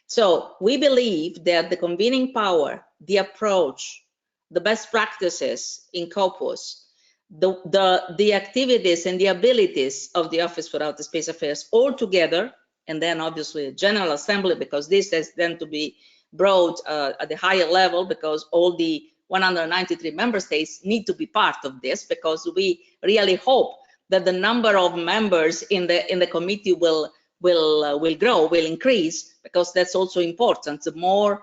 So we believe that the convening power, the approach, the best practices in COPUOS, the activities and the abilities of the Office for Outer Space Affairs all together, and then obviously a General Assembly, because this has then to be brought at the higher level, because all the 193 member states need to be part of this, because we really hope that the number of members in the committee will grow, will increase, because that's also important. The more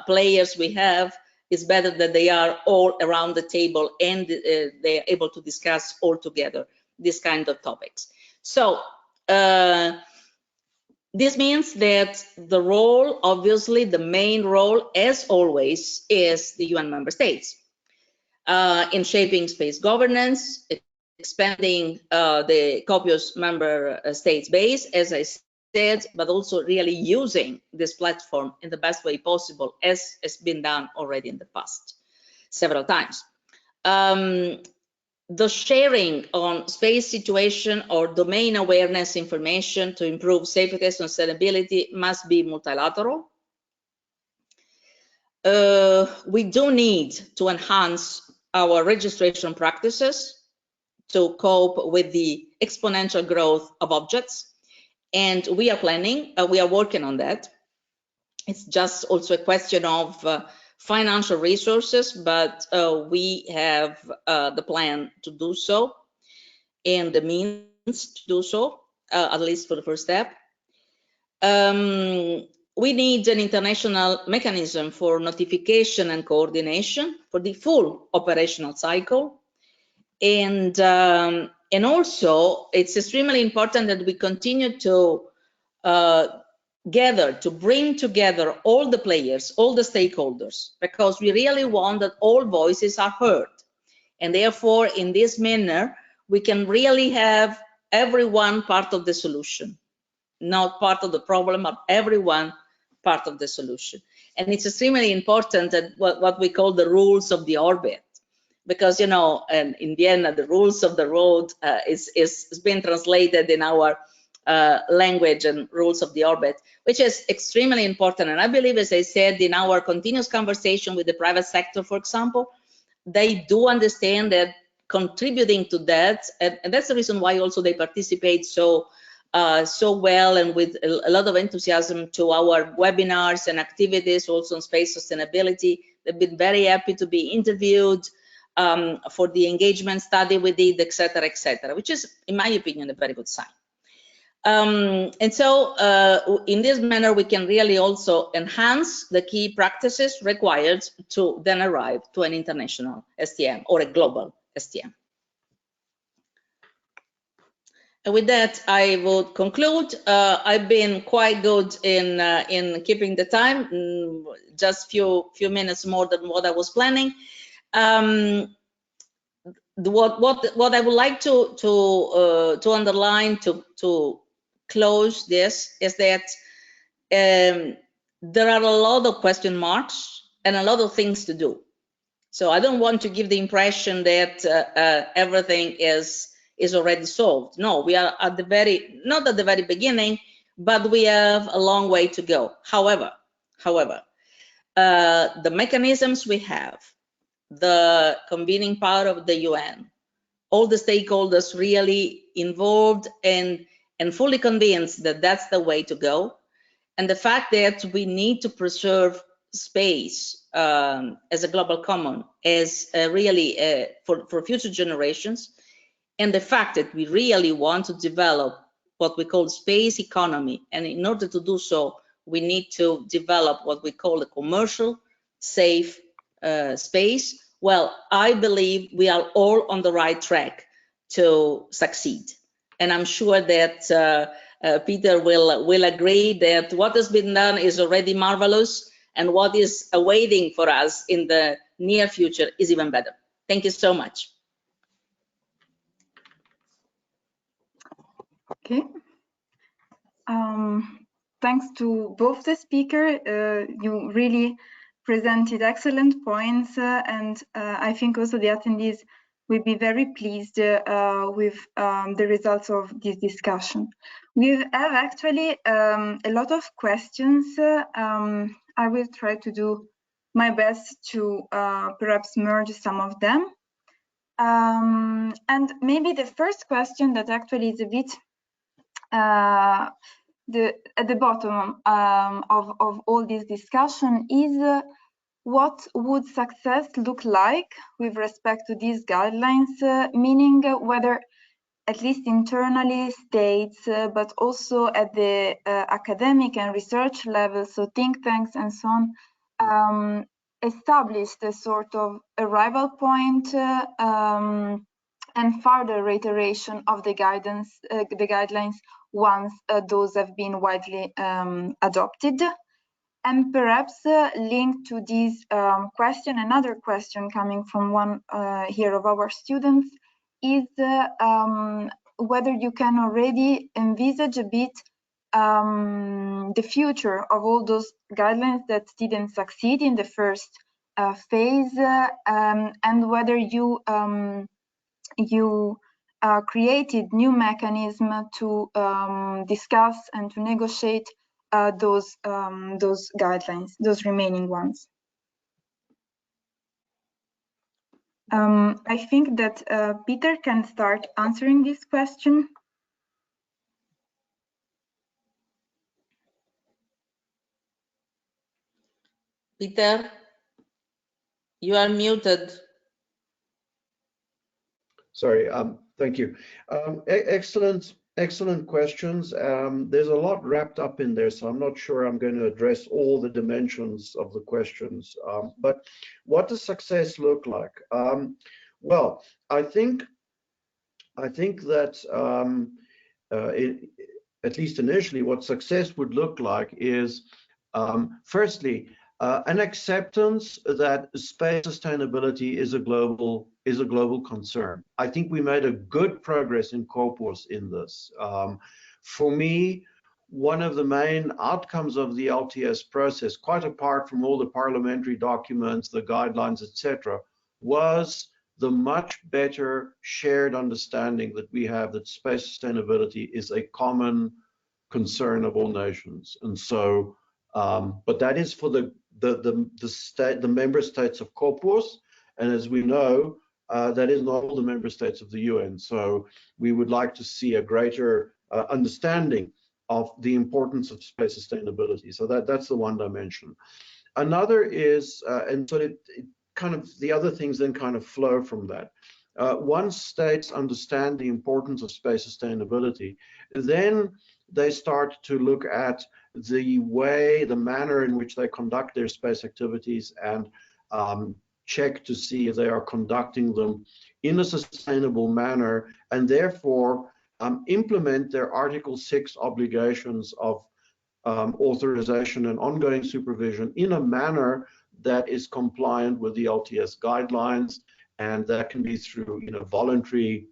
players we have, it's better that they are all around the table and they are able to discuss all together these kind of topics. So this means that the role, obviously, the main role, as always, is the UN member states in shaping space governance, expanding the COPUOS member states base, as I said, but also really using this platform in the best way possible, as has been done already in the past several times. The sharing on space situation or domain awareness information to improve safety and sustainability must be multilateral, we do need to enhance our registration practices to cope with the exponential growth of objects. And we are planning, we are working on that. It's just also a question of financial resources, but we have the plan to do so and the means to do so, at least for the first step. We need an international mechanism for notification and coordination for the full operational cycle. And also, it's extremely important that we continue to bring together all the players, all the stakeholders, because we really want that all voices are heard. And therefore, in this manner, we can really have everyone part of the solution, not part of the problem, but everyone part of the solution. And it's extremely important that what we call the rules of the orbit, because, you know, and in Vienna, the rules of the road is being translated in our language and rules of the orbit, which is extremely important. And I believe, as I said, in our continuous conversation with the private sector, for example, they do understand that contributing to that, and that's the reason why also they participate so well and with a lot of enthusiasm to our webinars and activities, also on space sustainability. They've been very happy to be interviewed for the engagement study we did, et cetera, which is, in my opinion, a very good sign. And so in this manner, we can really also enhance the key practices required to then arrive to an international STM or a global STM. And with that, I will conclude. I've been quite good in keeping the time, just few minutes more than what I was planning. What I would like to underline to close this is that there are a lot of question marks and a lot of things to do. So I don't want to give the impression that everything is already solved. No, we are at the not at the very beginning, but we have a long way to go. However, the mechanisms we have, the convening power of the UN, all the stakeholders really involved and fully convinced that that's the way to go. And the fact that we need to preserve space as a global common is really for future generations. And the fact that we really want to develop what we call space economy. And in order to do so, we need to develop what we call a commercial, safe space. Well, I believe we are all on the right track to succeed. And I'm sure that Peter will agree that what has been done is already marvelous, and what is awaiting for us in the near future is even better. Thank you so much. Okay. Thanks to both the speakers. You really presented excellent points, and I think also the attendees will be very pleased with the results of this discussion. We have actually a lot of questions. I will try to do my best to perhaps merge some of them. And maybe the first question that actually is a bit at the bottom of all this discussion is what would success look like with respect to these guidelines, meaning whether at least internally states, but also at the academic and research level, so think tanks and so on, established a sort of arrival point and further reiteration of the guidelines once those have been widely adopted. And perhaps linked to this question, another question coming from one here of our students is whether you can already envisage a bit the future of all those guidelines that didn't succeed in the first phase, and whether you created new mechanisms to discuss and to negotiate those guidelines, those remaining ones. I think that Peter can start answering this question. Peter, you are muted. Sorry, thank you. Excellent questions. There's a lot wrapped up in there, so I'm not sure I'm going to address all the dimensions of the questions. But what does success look like? Well, I think that at least initially, what success would look like is, firstly, an acceptance that space sustainability is a global concern. I think we made a good progress in COPUOS in this. For me, one of the main outcomes of the LTS process, quite apart from all the parliamentary documents, the guidelines, etc., was the much better shared understanding that we have that space sustainability is a common concern of all nations. And so, but that is for the member states of COPUOS, and as we know, that is not all the member states of the UN. So we would like to see a greater understanding of the importance of space sustainability. So that's the one dimension. Another is, and so it kind of, the other things then kind of flow from that. Once states understand the importance of space sustainability, then they start to look at the manner in which they conduct their space activities and check to see if they are conducting them in a sustainable manner, and therefore implement their Article 6 obligations of authorization and ongoing supervision in a manner that is compliant with the LTS guidelines, and that can be through voluntary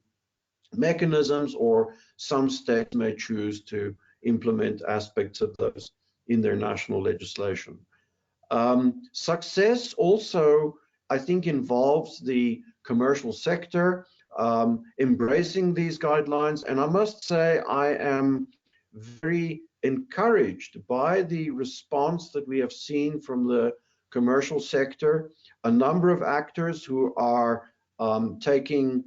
mechanisms, or some states may choose to implement aspects of those in their national legislation. Success also, I think, involves the commercial sector embracing these guidelines, and I must say I am very encouraged by the response that we have seen from the commercial sector. A number of actors who are taking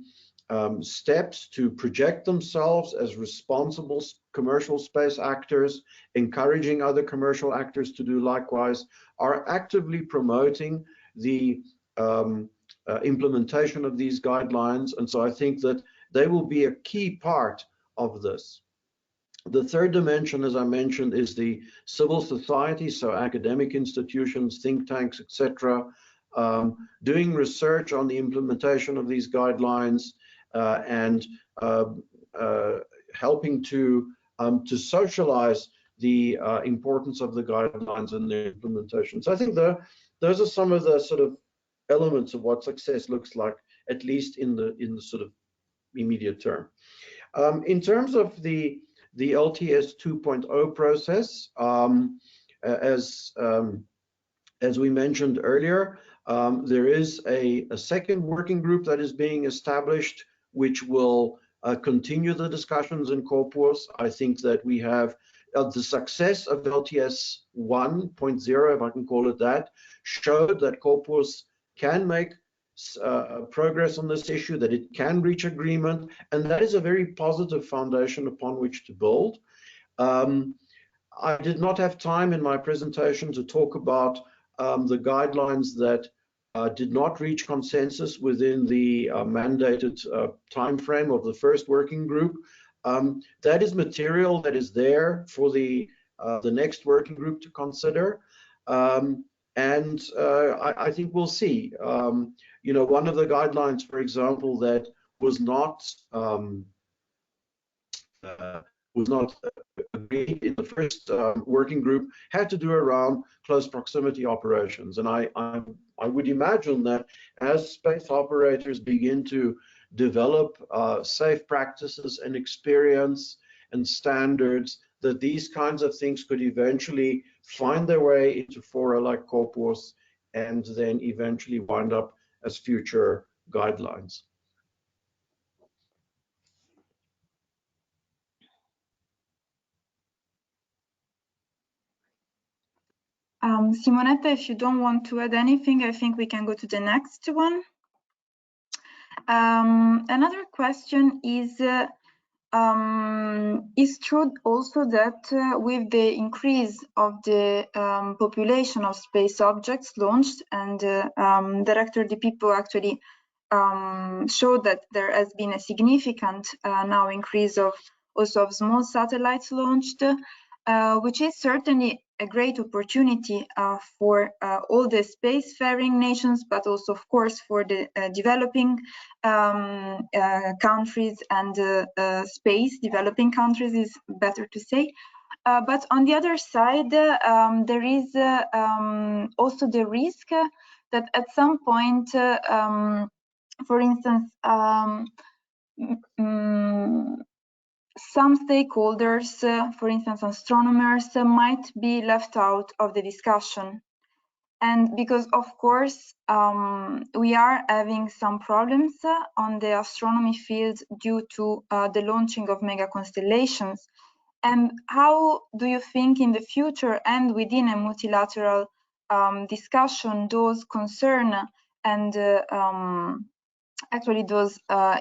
steps to project themselves as responsible commercial space actors, encouraging other commercial actors to do likewise, are actively promoting the implementation of these guidelines. And so I think that they will be a key part of this. The third dimension, as I mentioned, is the civil society, so academic institutions, think tanks, etc., doing research on the implementation of these guidelines and helping to socialize the importance of the guidelines and their implementation. So I think those are some of the sort of elements of what success looks like, at least in the sort of immediate term. In terms of the LTS 2.0 process, as we mentioned earlier, there is a second working group that is being established, which will continue the discussions in COPUOS. I think that we have the success of LTS 1.0, if I can call it that, showed that COPUOS can make progress on this issue, that it can reach agreement, and that is a very positive foundation upon which to build. I did not have time in my presentation to talk about the guidelines that did not reach consensus within the mandated time frame of the first working group. That is material that is there for the next working group to consider. And I think we'll see. One of the guidelines, for example, that was not agreed in the first working group had to do around close proximity operations. And I would imagine that as space operators begin to develop safe practices and experience and standards, that these kinds of things could eventually find their way into fora like COPUOS and then eventually wind up as future guidelines. Simonetta, if you don't want to add anything, I think we can go to the next one. Another question is true also that with the increase of the population of space objects launched, and Director Di Pipo actually showed that there has been a significant now increase of also of small satellites launched, which is certainly a great opportunity for all the spacefaring nations, but also, of course, for the developing countries and space developing countries is better to say. But on the other side, there is also the risk that at some point, for instance, some stakeholders, for instance, astronomers, might be left out of the discussion. And because, of course, we are having some problems on the astronomy field due to the launching of mega constellations. And how do you think in the future and within a multilateral discussion those concern and actually those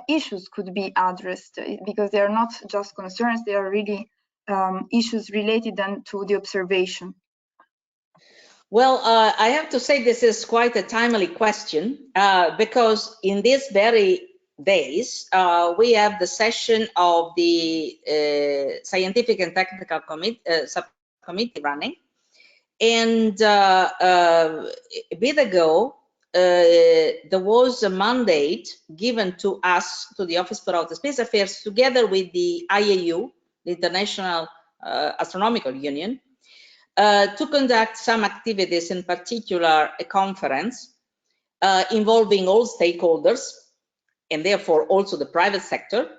issues could be addressed, because they are not just concerns, they are really issues related then to the observation? Well, I have to say this is quite a timely question because in these very days, we have the session of the Scientific and Technical Subcommittee running. And a bit ago, there was a mandate given to us, to the Office for Outer Space Affairs, together with the IAU, the International Astronomical Union, to conduct some activities, in particular a conference involving all stakeholders, and therefore also the private sector,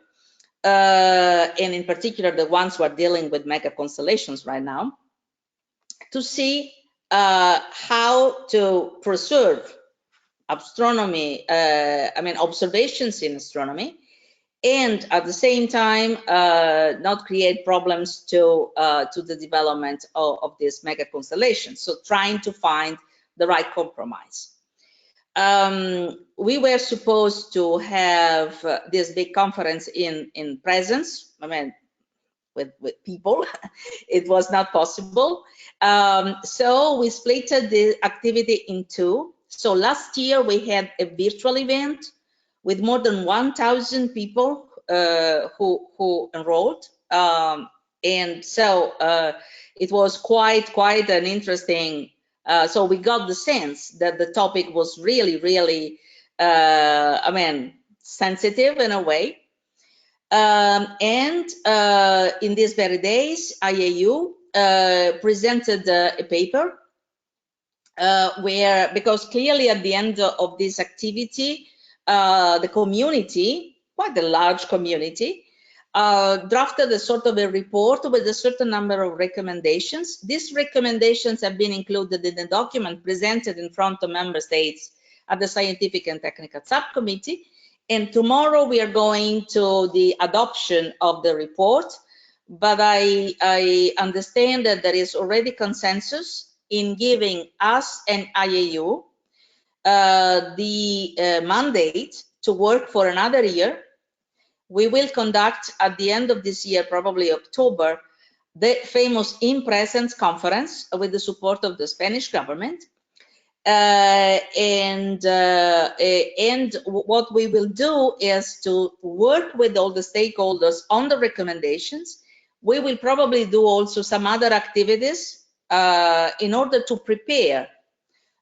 and in particular the ones who are dealing with mega constellations right now, to see how to preserve astronomy, observations in astronomy, and at the same time not create problems to the development of this mega constellation. So trying to find the right compromise. We were supposed to have this big conference in presence, with people. It was not possible. So we split the activity in two. So last year we had a virtual event with more than 1,000 people who enrolled. And so it was quite an interesting, so we got the sense that the topic was really, sensitive in a way. And in these very days, IAU presented a paper because clearly at the end of this activity, the community, quite a large community, drafted a sort of a report with a certain number of recommendations. These recommendations have been included in the document presented in front of member states at the Scientific and Technical Subcommittee. And tomorrow we are going to the adoption of the report. But I understand that there is already consensus in giving us and IAU the mandate to work for another year. We will conduct at the end of this year, probably October, the famous In Presence conference with the support of the Spanish government. And what we will do is to work with all the stakeholders on the recommendations. We will probably do also some other activities in order to prepare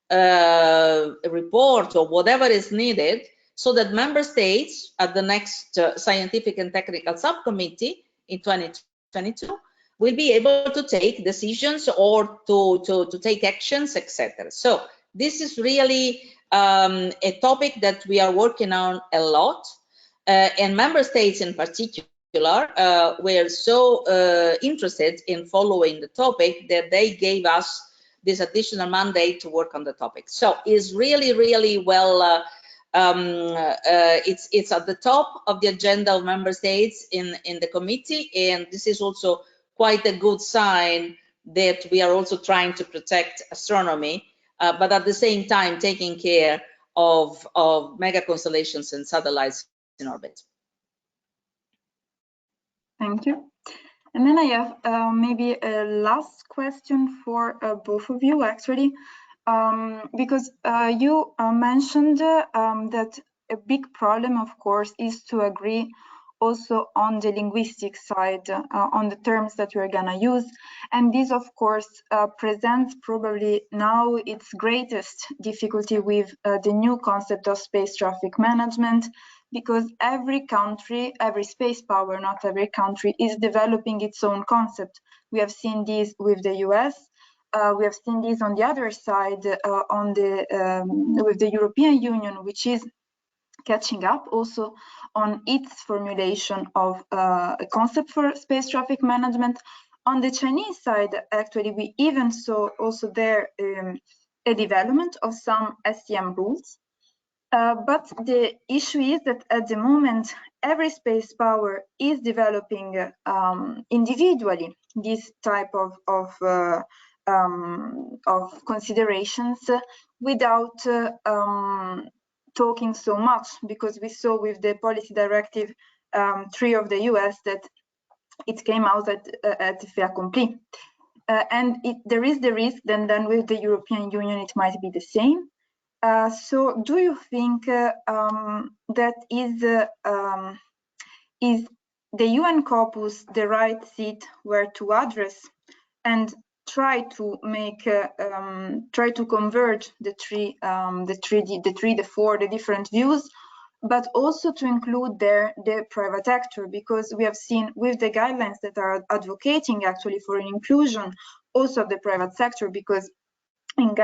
a report or whatever is needed, so that member states at the next Scientific and Technical Subcommittee in 2022 will be able to take decisions or to take actions, etc. So this is really a topic that we are working on a lot, and member states in particular were so interested in following the topic that they gave us this additional mandate to work on the topic. So it's really well, it's at the top of the agenda of member states in the committee, and this is also quite a good sign that we are also trying to protect astronomy, but at the same time taking care of mega constellations and satellites in orbit. Thank you. And then I have maybe a last question for both of you, actually, because you mentioned that a big problem, of course, is to agree also on the linguistic side, on the terms that we're gonna use. And this, of course, presents probably now its greatest difficulty with the new concept of space traffic management, because every country, every space power, not every country, is developing its own concept. We have seen this with the US. We have seen this on the other side with the European Union, which is catching up also on its formulation of a concept for space traffic management. On the Chinese side, actually, we even saw also there a development of some STM rules. But the issue is that at the moment, every space power is developing individually this type of considerations without talking so much, because we saw with the policy directive 3 of the US that it came out at fait accompli. And there is the risk then with the European Union, it might be the same. So do you think that is the UN COPUOS the right seat where to address and try to make try to converge the four different views, but also to include there the private actor, because we have seen with the guidelines that are advocating actually for an inclusion also of the private sector, because in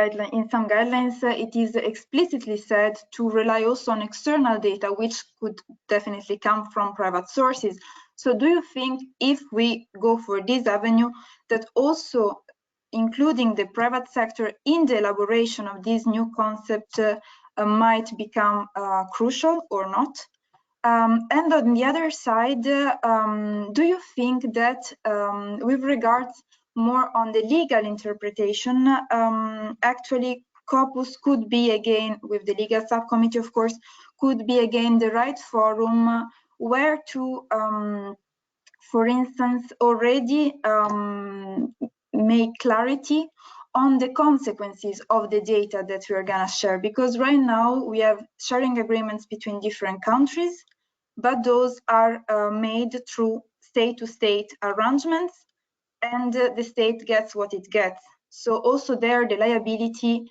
some guidelines it is explicitly said to rely also on external data, which could definitely come from private sources. So do you think if we go for this avenue that also including the private sector in the elaboration of this new concept might become crucial or not? And on the other side, do you think that with regards more on the legal interpretation, actually COPUOS could be again, with the legal subcommittee of course, could be again the right forum where to, for instance, already make clarity on the consequences of the data that we are gonna share, because right now we have sharing agreements between different countries, but those are made through state-to-state arrangements, and the state gets what it gets. So also there, the liability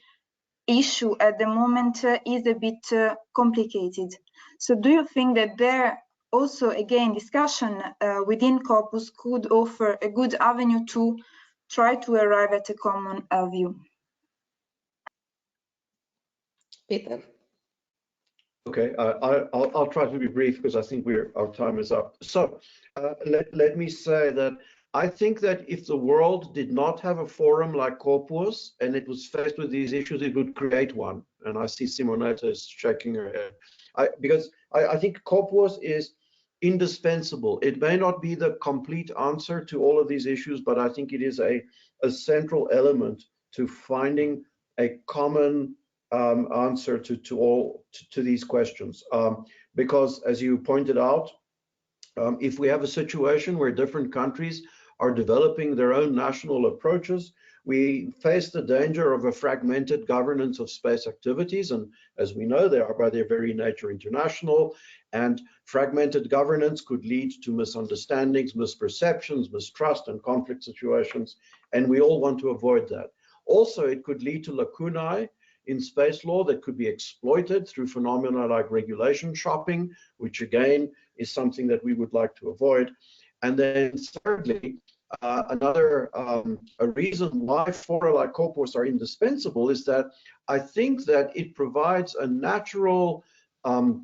issue at the moment is a bit complicated. So do you think that there also, again, discussion within COPUOS could offer a good avenue to try to arrive at a common view? Peter. Okay, I'll try to be brief because I think our time is up. So let me say that I think that if the world did not have a forum like COPUOS and it was faced with these issues, it would create one. And I see Simonetta is shaking her head. Because I think COPUOS is indispensable. It may not be the complete answer to all of these issues, but I think it is a central element to finding a common answer to these questions. Because as you pointed out, if we have a situation where different countries are developing their own national approaches, we face the danger of a fragmented governance of space activities. And as we know, they are by their very nature international, and fragmented governance could lead to misunderstandings, misperceptions, mistrust, and conflict situations. And we all want to avoid that. Also, it could lead to lacunae in space law that could be exploited through phenomena like regulation shopping, which again is something that we would like to avoid. And then thirdly, a reason why fora like COPUOS are indispensable is that I think that it provides a natural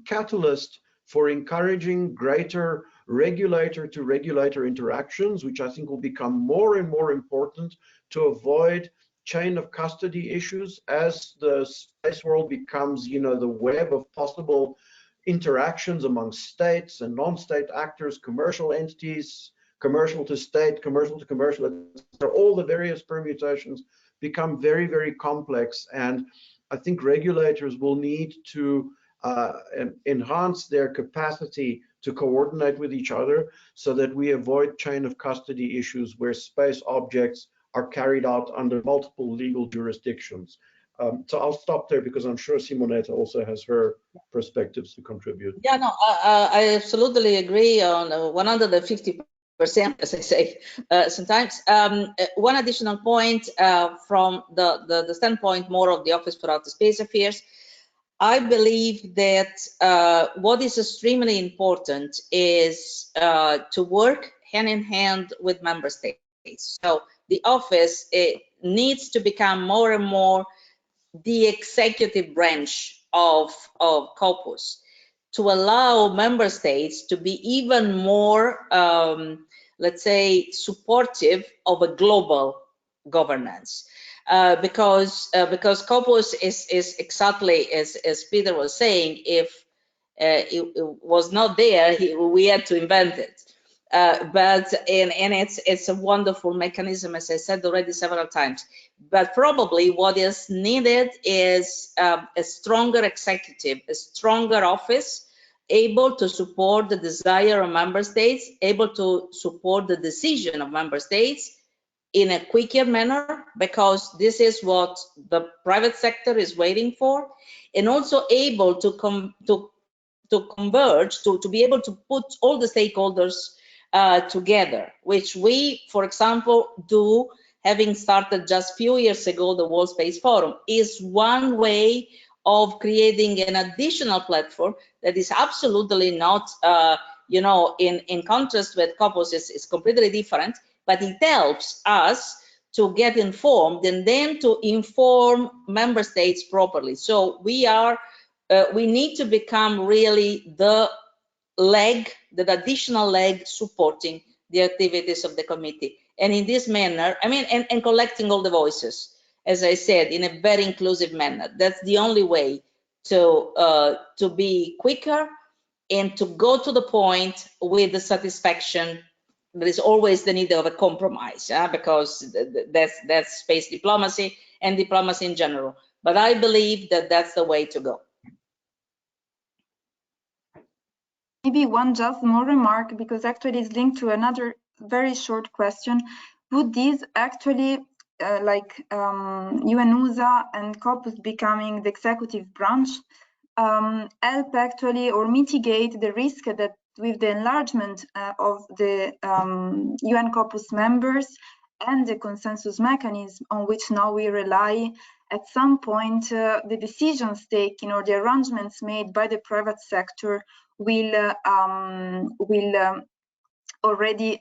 catalyst for encouraging greater regulator-to-regulator interactions, which I think will become more and more important to avoid chain of custody issues as the space world becomes, the web of possible interactions among states and non-state actors, commercial entities, commercial to state, commercial to commercial, all the various permutations become very, very complex. And I think regulators will need to enhance their capacity to coordinate with each other so that we avoid chain of custody issues where space objects are carried out under multiple legal jurisdictions. So I'll stop there because I'm sure Simonetta also has her perspectives to contribute. Yeah, no, I absolutely agree on 150%, as I say sometimes. One additional point from the standpoint more of the Office for Outer Space Affairs, I believe that what is extremely important is to work hand in hand with member states. So the office needs to become more and more the executive branch of COPUOS to allow member states to be even more, let's say, supportive of a global governance. Because COPUOS is exactly as Peter was saying, if it was not there, we had to invent it. But it's a wonderful mechanism, as I said already several times. But probably what is needed is a stronger executive, a stronger office, able to support the desire of member states, able to support the decision of member states in a quicker manner, because this is what the private sector is waiting for, and also able to converge, to be able to put all the stakeholders together, which we, for example, do, having started just a few years ago, the World Space Forum, is one way of creating an additional platform that is absolutely not, you know, in contrast with COPUOS, is completely different, but it helps us to get informed and then to inform member states properly. So we need to become really the leg, the additional leg supporting the activities of the committee. And in this manner, I mean, and collecting all the voices, as I said, in a very inclusive manner. That's the only way to be quicker and to go to the point with the satisfaction. There is always the need of a compromise, because that's space diplomacy and diplomacy in general. But I believe that that's the way to go. Maybe one just more remark, because actually it's linked to another very short question. Would this actually, like UNUSA and COPUOS becoming the executive branch, help actually or mitigate the risk that with the enlargement of the UN COPUOS members and the consensus mechanism on which now we rely, at some point the decisions taken or the arrangements made by the private sector will already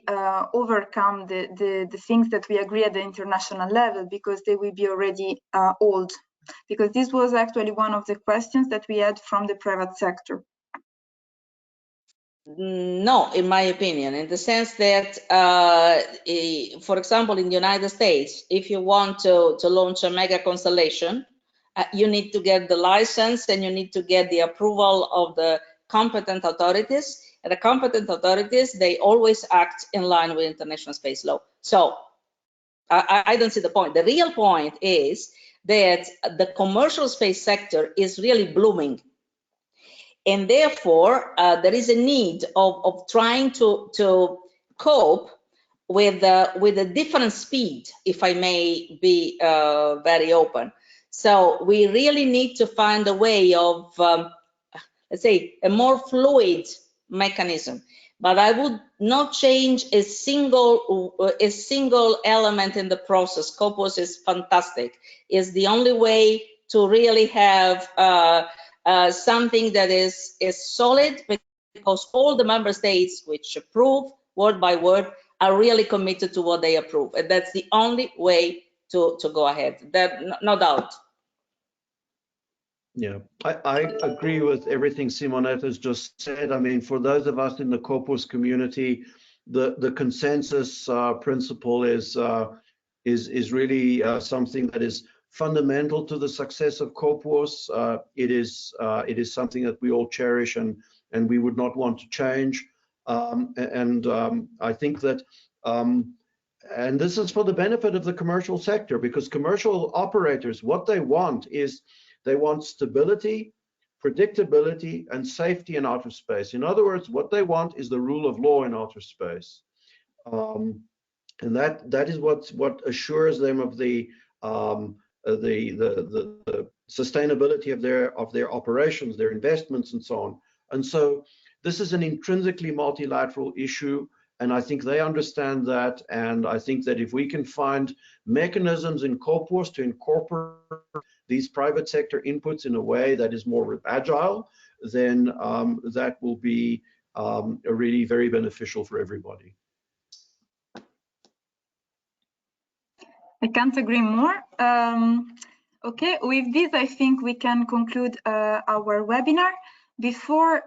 overcome the things that we agree at the international level, because they will be already old. Because this was actually one of the questions that we had from the private sector. No, in my opinion, in the sense that, for example, in the United States, if you want to launch a mega constellation, you need to get the license and you need to get the approval of the competent authorities. And the competent authorities, they always act in line with international space law. So I don't see the point. The real point is that the commercial space sector is really blooming. And therefore, there is a need of trying to cope with a different speed, if I may be very open. So we really need to find a way of, let's say, a more fluid mechanism. But I would not change a single element in the process. COPUOS is fantastic. It's the only way to really have something that is solid, because all the member states which approve word by word are really committed to what they approve, and that's the only way to go ahead. That, no doubt. Yeah, I agree with everything Simonetta has just said. I mean, for those of us in the COPUOS community, the consensus principle is really something that is fundamental to the success of COPUOS. It is something that we all cherish and we would not want to change. I think that, and this is for the benefit of the commercial sector, because commercial operators, what they want is They want stability, predictability, and safety in outer space. In other words, what they want is the rule of law in outer space. And that is what assures them of the sustainability of their operations, their investments, and so on. And so this is an intrinsically multilateral issue, and I think they understand that. And I think that if we can find mechanisms in COPUOS to incorporate these private sector inputs in a way that is more agile, then that will be really very beneficial for everybody. I can't agree more. Okay, with this, I think we can conclude our webinar. Before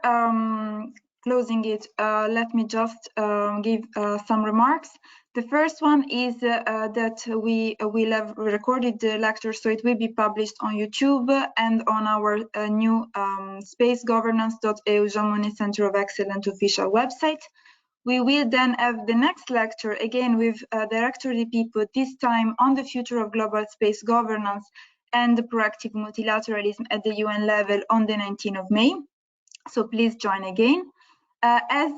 closing it, let me just give some remarks. The first one is that we will have recorded the lecture, so it will be published on YouTube and on our new spacegovernance.eu Jean Monnet Center of Excellence official website. We will then have the next lecture again with Director Di Pipo, this time on the future of global space governance and the proactive multilateralism at the UN level on the 19th of May. So please join again. As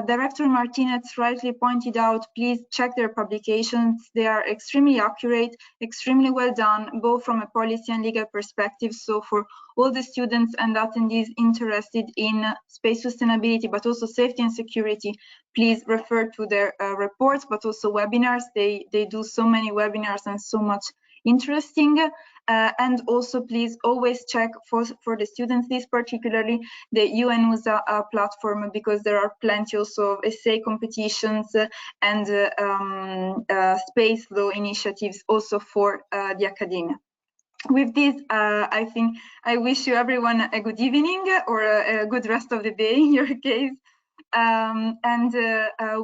Director Martinez rightly pointed out, please check their publications. They are extremely accurate, extremely well done, both from a policy and legal perspective. So for all the students and attendees interested in space sustainability, but also safety and security, please refer to their reports, but also webinars. They do so many webinars and so much interesting. And also please always check for the students, this particularly the UN-USA platform, because there are plenty also of essay competitions and space law initiatives also for the academia. With this, I think I wish you everyone a good evening or a good rest of the day in your case. And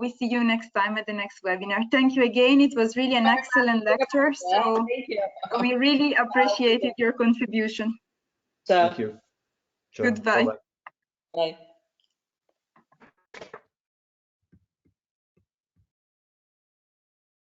we see you next time at the next webinar. Thank you again. It was really an excellent lecture. So we really appreciated your contribution. Thank you. Goodbye. Bye.